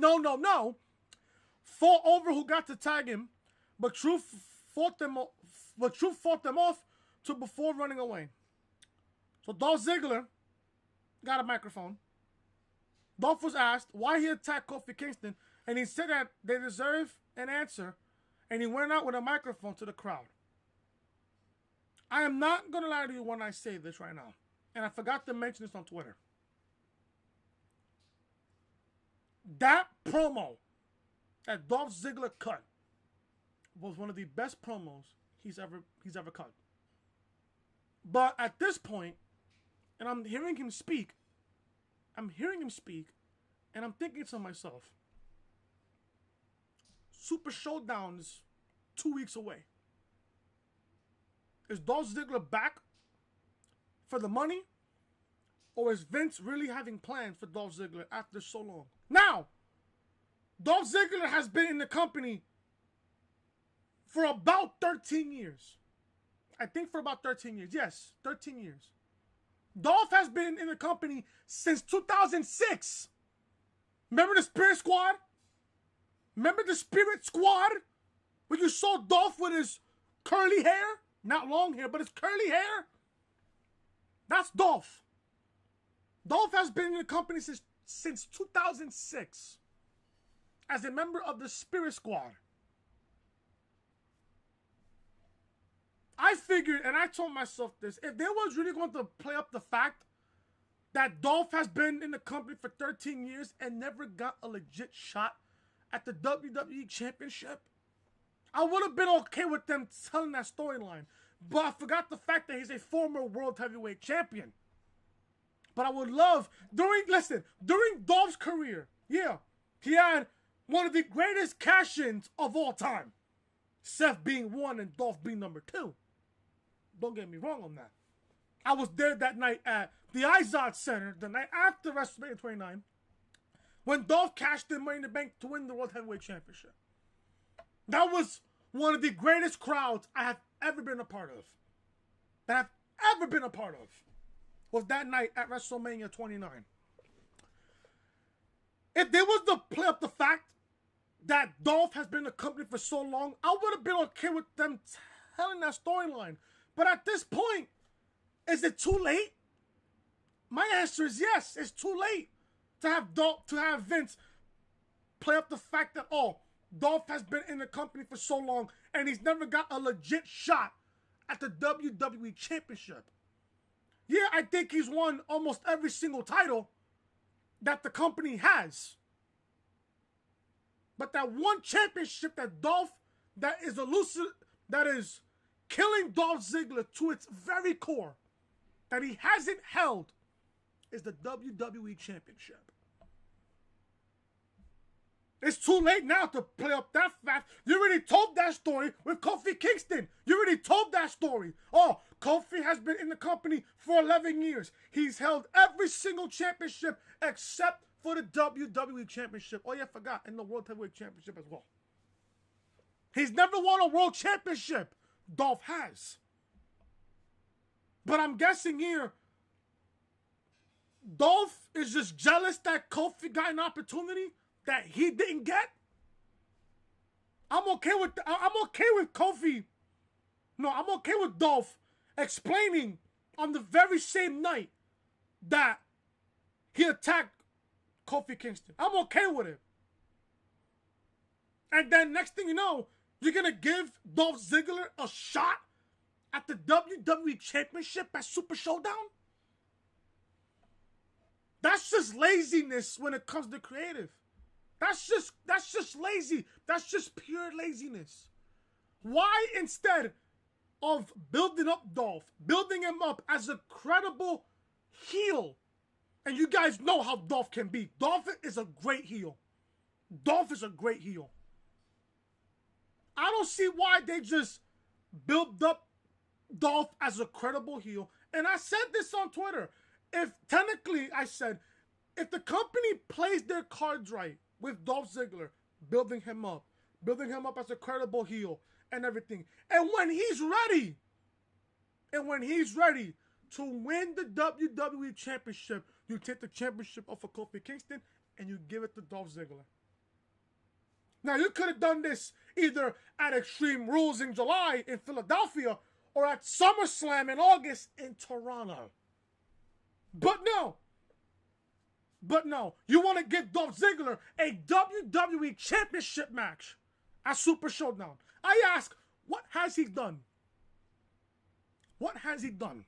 no, fought over who got to tag him. But Truth fought them off to before running away. So Dolph Ziggler got a microphone. Dolph was asked why he attacked Kofi Kingston, and he said that they deserve an answer, and he went out with a microphone to the crowd. I am not going to lie to you when I say this right now, and I forgot to mention this on Twitter. That promo that Dolph Ziggler cut was one of the best promos he's ever cut. But at this point, and I'm hearing him speak, and I'm thinking to myself, Super Showdown is 2 weeks away. Is Dolph Ziggler back for the money? Or is Vince really having plans for Dolph Ziggler after so long? Now, Dolph Ziggler has been in the company for about 13 years. I think for about 13 years. Yes, 13 years. Dolph has been in the company since 2006. Remember the Spirit Squad? Remember the Spirit Squad? When you saw Dolph with his curly hair? Not long hair, but his curly hair? That's Dolph. Dolph has been in the company since 2006 as a member of the Spirit Squad. I figured, and I told myself this, if they was really going to play up the fact that Dolph has been in the company for 13 years and never got a legit shot at the WWE Championship, I would have been okay with them telling that storyline. But I forgot the fact that he's a former World Heavyweight Champion. But I would love, during Dolph's career, yeah, he had one of the greatest cash-ins of all time. Seth being one and Dolph being number two. Don't get me wrong on that. I was there that night at the Izod Center, the night after WrestleMania 29, when Dolph cashed in Money in the Bank to win the World Heavyweight Championship. That was one of the greatest crowds I have ever been a part of. Was that night at WrestleMania 29. If there was to play up the fact that Dolph has been in the company for so long, I would have been okay with them telling that storyline. But at this point, is it too late? My answer is yes. It's too late to have Vince play up the fact that, Dolph has been in the company for so long and he's never got a legit shot at the WWE Championship. Yeah, I think he's won almost every single title that the company has. But that one championship that is elusive, that is killing Dolph Ziggler to its very core, that he hasn't held, is the WWE Championship. It's too late now to play up that fact. You already told that story with Kofi Kingston. You already told that story. Kofi has been in the company for 11 years. He's held every single championship except for the WWE Championship. Oh, yeah, I forgot. And the World Heavyweight Championship as well. He's never won a World Championship. Dolph has. But I'm guessing here, Dolph is just jealous that Kofi got an opportunity that he didn't get. I'm okay with Kofi. No, I'm okay with Dolph explaining on the very same night that he attacked Kofi Kingston. I'm okay with it. And then next thing you know, you're going to give Dolph Ziggler a shot at the WWE Championship at Super Showdown? That's just laziness when it comes to creative. That's just lazy. That's just pure laziness. Why, instead of building up Dolph, building him up as a credible heel, and you guys know how Dolph can be. Dolph is a great heel. Dolph is a great heel. I don't see why they just built up Dolph as a credible heel. And I said this on Twitter. I said, if the company plays their cards right with Dolph Ziggler, building him up as a credible heel and everything, and when he's ready to win the WWE Championship, you take the championship off of Kofi Kingston and you give it to Dolph Ziggler. Now, you could have done this either at Extreme Rules in July in Philadelphia or at SummerSlam in August in Toronto. But no. You want to give Dolph Ziggler a WWE Championship match at Super Showdown. I ask, what has he done? What has he done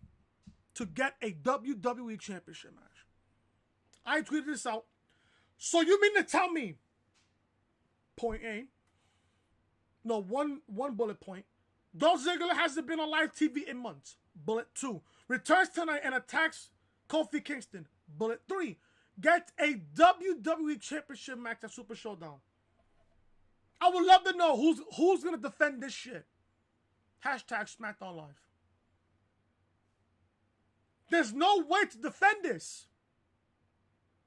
to get a WWE Championship match? I tweeted this out. So you mean to tell me, point A, no, one bullet point, Dolph Ziggler hasn't been on live TV in months. Bullet 2. Returns tonight and attacks Kofi Kingston. Bullet 3. Gets a WWE Championship match at Super Showdown. I would love to know who's going to defend this shit. Hashtag SmackDown Live. There's no way to defend this.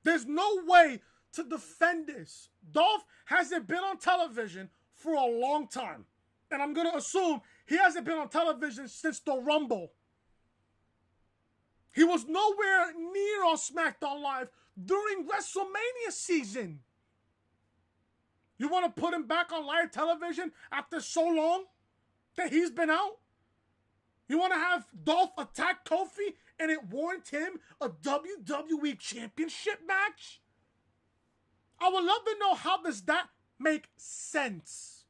There's no way to defend this. Dolph hasn't been on television for a long time. And I'm going to assume he hasn't been on television since the Rumble. He was nowhere near on SmackDown Live during WrestleMania season. You want to put him back on live television after so long that he's been out? You want to have Dolph attack Kofi and it warrant him a WWE Championship match? I would love to know, how does that make sense?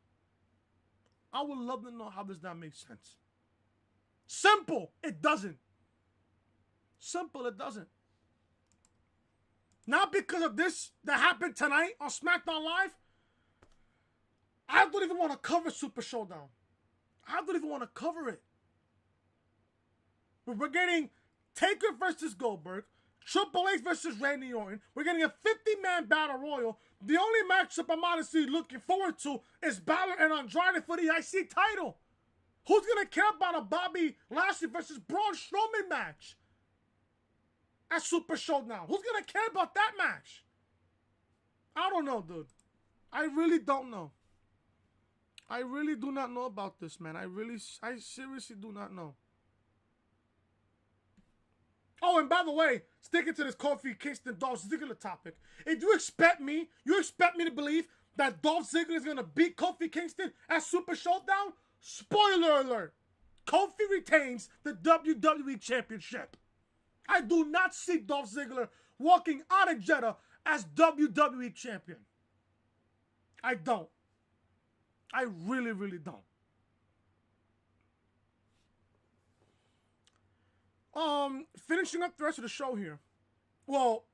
I would love to know, how does that make sense? Simple, it doesn't. Simple, it doesn't. Not because of this that happened tonight on SmackDown Live. I don't even want to cover Super Showdown. I don't even want to cover it. But we're getting Taker versus Goldberg, Triple H versus Randy Orton. We're getting a 50-man battle royal. The only matchup I'm honestly looking forward to is Balor and Andrade for the IC title. Who's going to care about a Bobby Lashley versus Braun Strowman match at Super Showdown? Who's going to care about that match? I don't know, dude. I really don't know. I really do not know about this, man. I seriously do not know. Oh, and by the way, sticking to this Kofi Kingston Dolph Ziggler topic, if you expect me to believe that Dolph Ziggler is going to beat Kofi Kingston at Super Showdown? Spoiler alert. Kofi retains the WWE Championship. I do not see Dolph Ziggler walking out of Jeddah as WWE Champion. I don't. I really, really don't. Finishing up the rest of the show here. Well,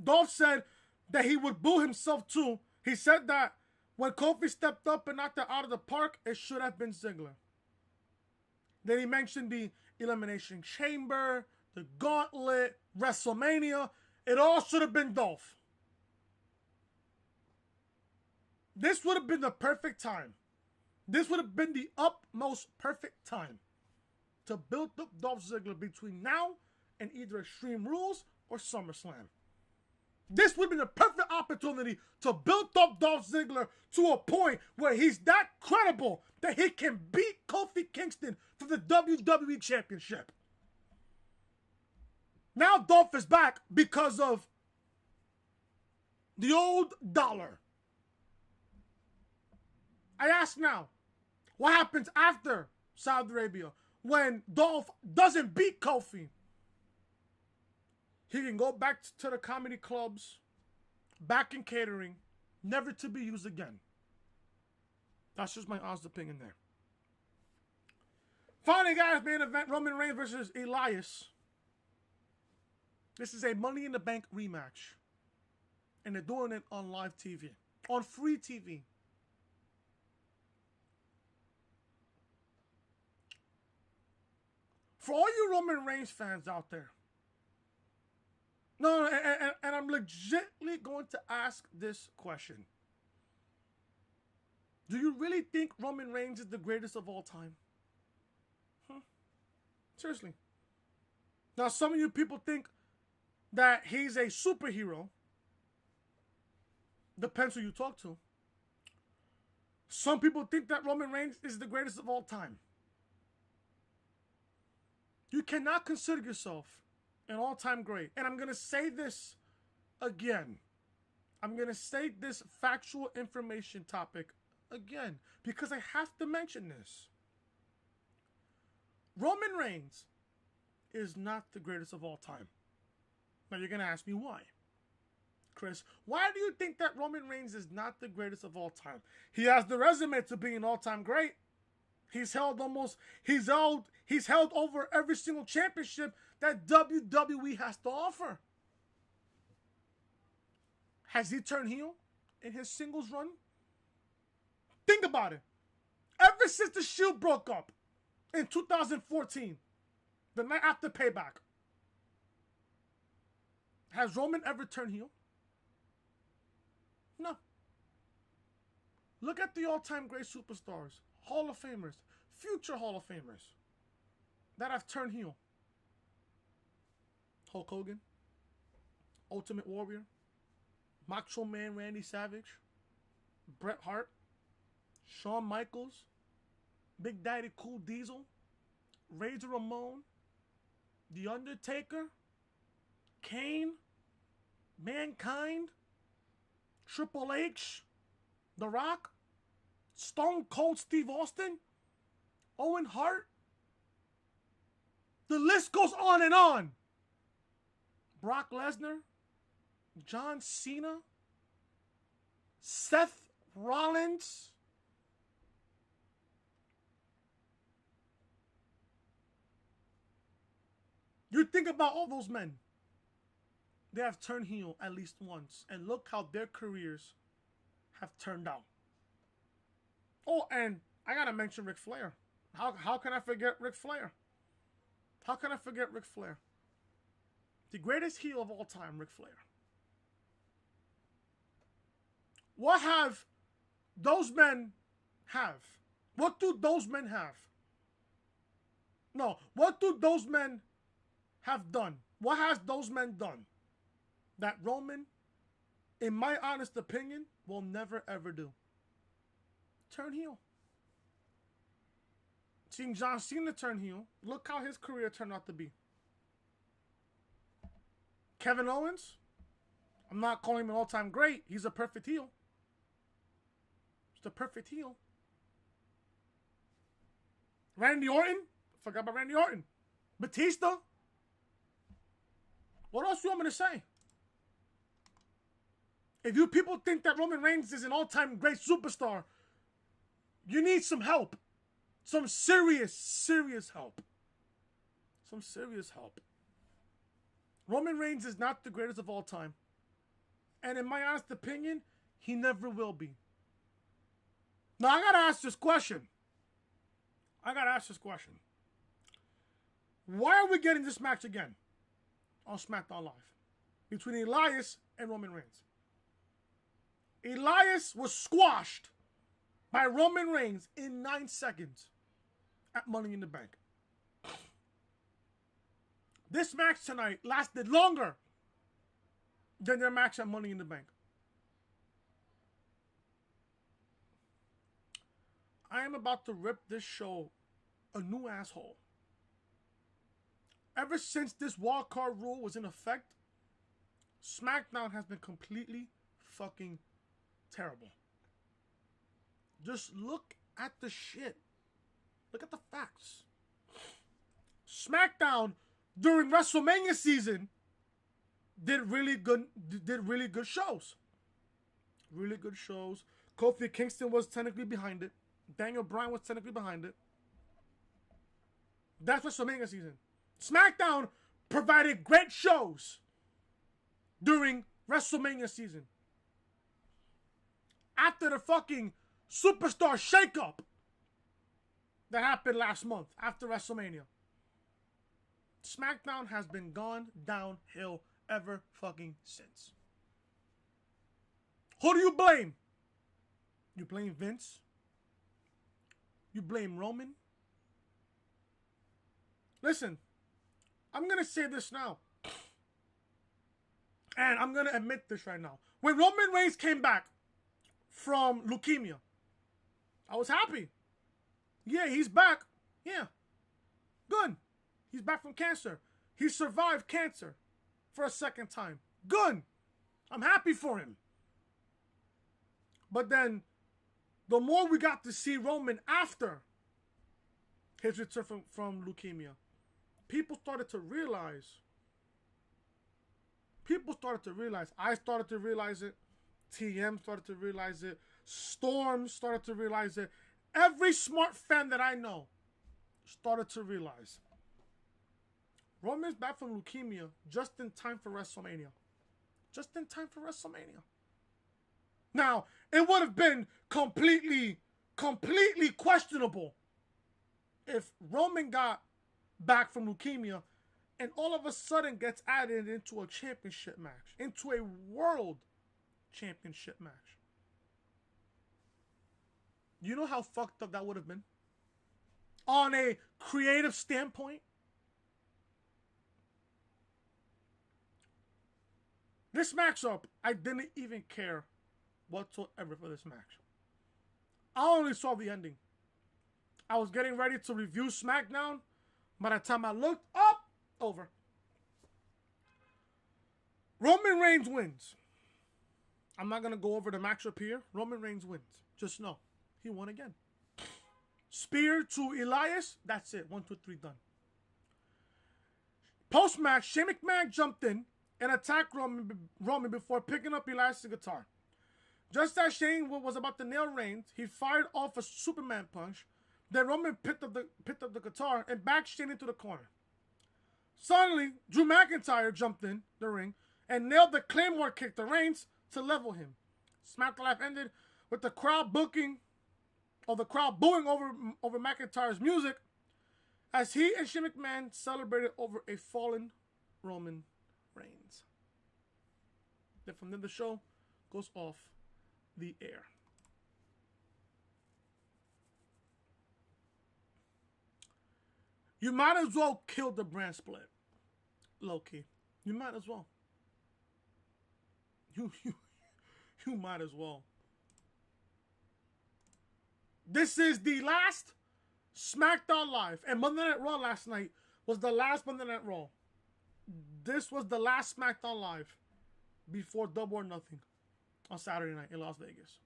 Dolph said that he would boo himself too. He said that when Kofi stepped up and knocked it out of the park, it should have been Ziggler. Then he mentioned the Elimination Chamber, the Gauntlet, WrestleMania. It all should have been Dolph. This would have been the perfect time. This would have been the utmost perfect time to build up Dolph Ziggler between now and either Extreme Rules or SummerSlam. This would have been the perfect opportunity to build up Dolph Ziggler to a point where he's that credible that he can beat Kofi Kingston for the WWE Championship. Now Dolph is back because of the old dollar. I ask now, what happens after Saudi Arabia when Dolph doesn't beat Kofi He can go back to the comedy clubs, back in catering, never to be used again. That's just my honest opinion there. Finally, guys, main event, Roman Reigns versus Elias. This is a Money in the Bank rematch. And they're doing it on live TV. On free TV. For all you Roman Reigns fans out there. No, and I'm legitimately going to ask this question. Do you really think Roman Reigns is the greatest of all time? Seriously. Now, some of you people think that he's a superhero. Depends who you talk to. Some people think that Roman Reigns is the greatest of all time. You cannot consider yourself an all-time great. And I'm going to say this again. I'm going to say this factual information topic again because I have to mention this. Roman Reigns is not the greatest of all time. Now you're going to ask me why. Chris, why do you think that Roman Reigns is not the greatest of all time? He has the resume to be an all-time great. He's held over every single championship that WWE has to offer. Has he turned heel in his singles run? Think about it. Ever since the Shield broke up in 2014, the night after Payback, has Roman ever turned heel? No. Look at the all-time great superstars, Hall of Famers, future Hall of Famers that have turned heel. Hulk Hogan, Ultimate Warrior, Macho Man Randy Savage, Bret Hart, Shawn Michaels, Big Daddy Cool Diesel, Razor Ramon, The Undertaker, Kane, Mankind, Triple H, The Rock, Stone Cold Steve Austin, Owen Hart. The list goes on and on. Brock Lesnar, John Cena, Seth Rollins. You think about all those men. They have turned heel at least once. And look how their careers have turned out. Oh, and I gotta mention Ric Flair. How can I forget Ric Flair? How can I forget Ric Flair? The greatest heel of all time, Ric Flair. What have those men have? What do those men have? No, what do those men have done? What has those men done that Roman, in my honest opinion, will never ever do? Turn heel. Seeing John Cena turn heel, look how his career turned out to be. Kevin Owens, I'm not calling him an all-time great. He's a perfect heel. He's a perfect heel. Randy Orton, forgot about Randy Orton. Batista. What else do you want me to say? If you people think that Roman Reigns is an all-time great superstar, you need some help. Some serious, serious help. Some serious help. Roman Reigns is not the greatest of all time. And in my honest opinion, he never will be. Now, I gotta ask this question. Why are we getting this match again on SmackDown Live between Elias and Roman Reigns? Elias was squashed by Roman Reigns in 9 seconds at Money in the Bank. This match tonight lasted longer than their match at Money in the Bank. I am about to rip this show a new asshole. Ever since this wild card rule was in effect, SmackDown has been completely fucking terrible. Just look at the shit. Look at the facts. SmackDown during WrestleMania season did really good shows. Really good shows. Kofi Kingston was technically behind it. Daniel Bryan was technically behind it. That's WrestleMania season. SmackDown provided great shows during WrestleMania season. After the fucking superstar shakeup that happened last month after WrestleMania, SmackDown has been gone downhill ever fucking since. Who do you blame? You blame Vince? You blame Roman? Listen, I'm going to say this now. And I'm going to admit this right now. When Roman Reigns came back from leukemia, I was happy. Yeah, he's back. Yeah. Good. He's back from cancer. He survived cancer for a second time. Good. I'm happy for him. But then, the more we got to see Roman after his return from leukemia, people started to realize. I started to realize it. TM started to realize it. Storm started to realize it. Every smart fan that I know started to realize Roman's back from leukemia just in time for WrestleMania. Just in time for WrestleMania. Now, it would have been completely questionable if Roman got back from leukemia and all of a sudden gets added into a championship match, into a world championship match. You know how fucked up that would have been? On a creative standpoint? This matchup, I didn't even care whatsoever for this match. I only saw the ending. I was getting ready to review SmackDown. By the time I looked up, over. Roman Reigns wins. I'm not going to go over the matchup here. Roman Reigns wins. Just know, he won again. Spear to Elias. That's it. 1, 2, 3, done. Post-match, Shane McMahon jumped in and attacked Roman before picking up Elias' guitar. Just as Shane was about to nail Reigns, he fired off a Superman punch. Then Roman picked up the guitar and backed Shane into the corner. Suddenly, Drew McIntyre jumped in the ring and nailed the Claymore kick to Reigns to level him. SmackDown Live ended with the crowd booing over McIntyre's music as he and Shane McMahon celebrated over a fallen Roman Reigns. Then from then the show goes off the air. You might as well kill the brand split. Low-key. You might as well. You might as well. This is the last SmackDown Live. And Monday Night Raw last night was the last Monday Night Raw. This was the last SmackDown Live before Double or Nothing on Saturday night in Las Vegas.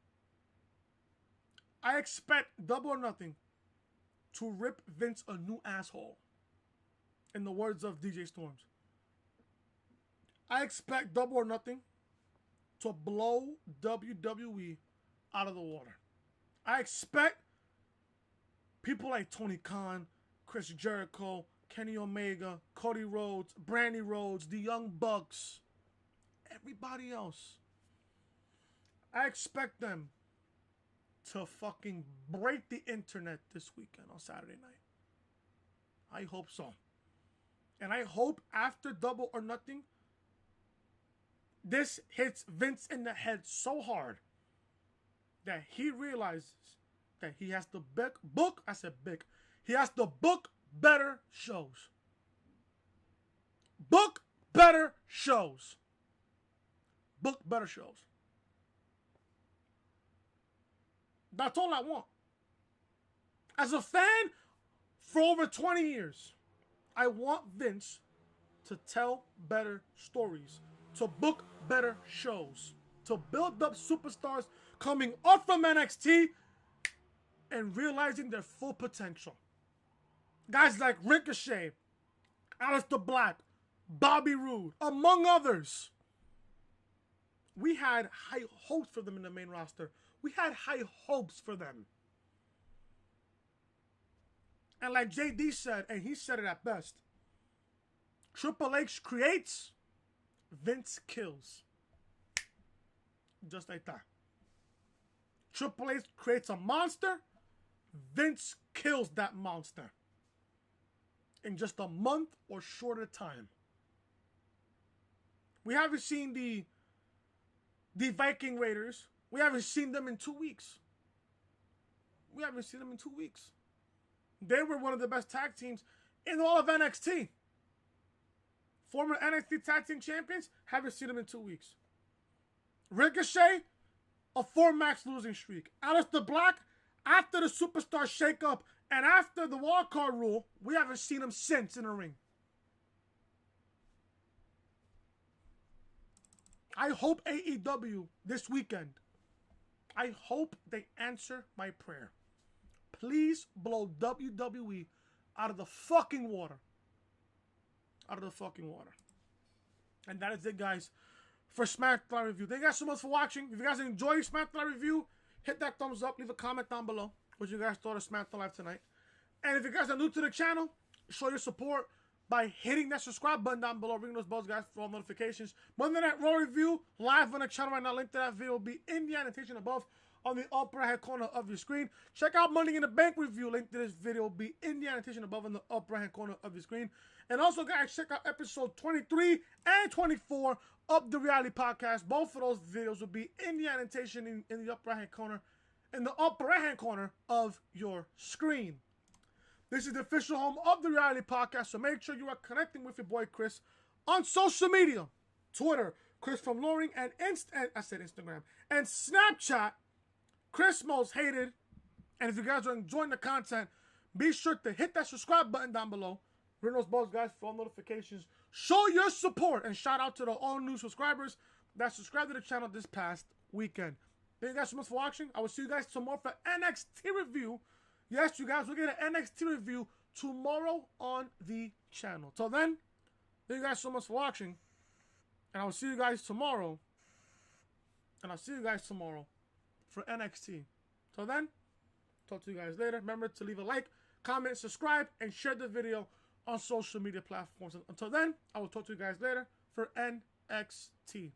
I expect Double or Nothing to rip Vince a new asshole. In the words of DJ Storms. I expect Double or Nothing to blow WWE out of the water. I expect people like Tony Khan, Chris Jericho, Kenny Omega, Cody Rhodes, Brandy Rhodes, the Young Bucks, everybody else. I expect them to fucking break the internet this weekend on Saturday night. I hope so. And I hope after Double or Nothing, this hits Vince in the head so hard that he realizes that he has to he has to book better shows. Book better shows. Book better shows. That's all I want. As a fan for over 20 years, I want Vince to tell better stories, to book better shows, to build up superstars coming up from NXT and realizing their full potential. Guys like Ricochet, Aleister Black, Bobby Roode, among others. We had high hopes for them in the main roster. We had high hopes for them. And like JD said, and he said it at best, Triple H creates, Vince kills. Just like that. Triple H creates a monster, Vince kills that monster. In just a month or shorter time. We haven't seen the Viking Raiders. We haven't seen them in 2 weeks. We haven't seen them in 2 weeks. They were one of the best tag teams in all of NXT. Former NXT Tag Team Champions, haven't seen them in 2 weeks. Ricochet, a 4-match losing streak. Aleister Black, after the Superstar shakeup and after the wildcard rule, we haven't seen him since in the ring. I hope AEW this weekend, I hope they answer my prayer. Please blow WWE out of the fucking water. Out of the fucking water. And that is it, guys, for SmackDown Review. Thank you guys so much for watching. If you guys enjoyed SmackDown Review, hit that thumbs up. Leave a comment down below what you guys thought of SmackDown Live tonight. And if you guys are new to the channel, show your support by hitting that subscribe button down below. Ring those bells, guys, for all notifications. Monday Night Raw Review live on the channel right now. Link to that video will be in the annotation above on the upper right-hand corner of your screen. Check out Money in the Bank Review. Link to this video will be in the annotation above on the upper right-hand corner of your screen. And also, guys, check out episode 23 and 24 of the Reality Podcast. Both of those videos will be in the annotation in the upper right-hand corner, in the upper right-hand corner of your screen. This is the official home of the Reality Podcast, so make sure you are connecting with your boy Chris on social media. Twitter, Chris from Loring, and Instagram. And Snapchat, Chris Most Hated. And if you guys are enjoying the content, be sure to hit that subscribe button down below. Ring those bells, guys, for all notifications. Show your support, and shout out to the all new subscribers that subscribed to the channel this past weekend. Thank you guys so much for watching. I will see you guys tomorrow for NXT review. Yes, you guys, we're getting an NXT review tomorrow on the channel. Till then, thank you guys so much for watching. And I'll see you guys tomorrow. And I'll see you guys tomorrow for NXT. Till then, talk to you guys later. Remember to leave a like, comment, subscribe, and share the video on social media platforms. Until then, I will talk to you guys later for NXT.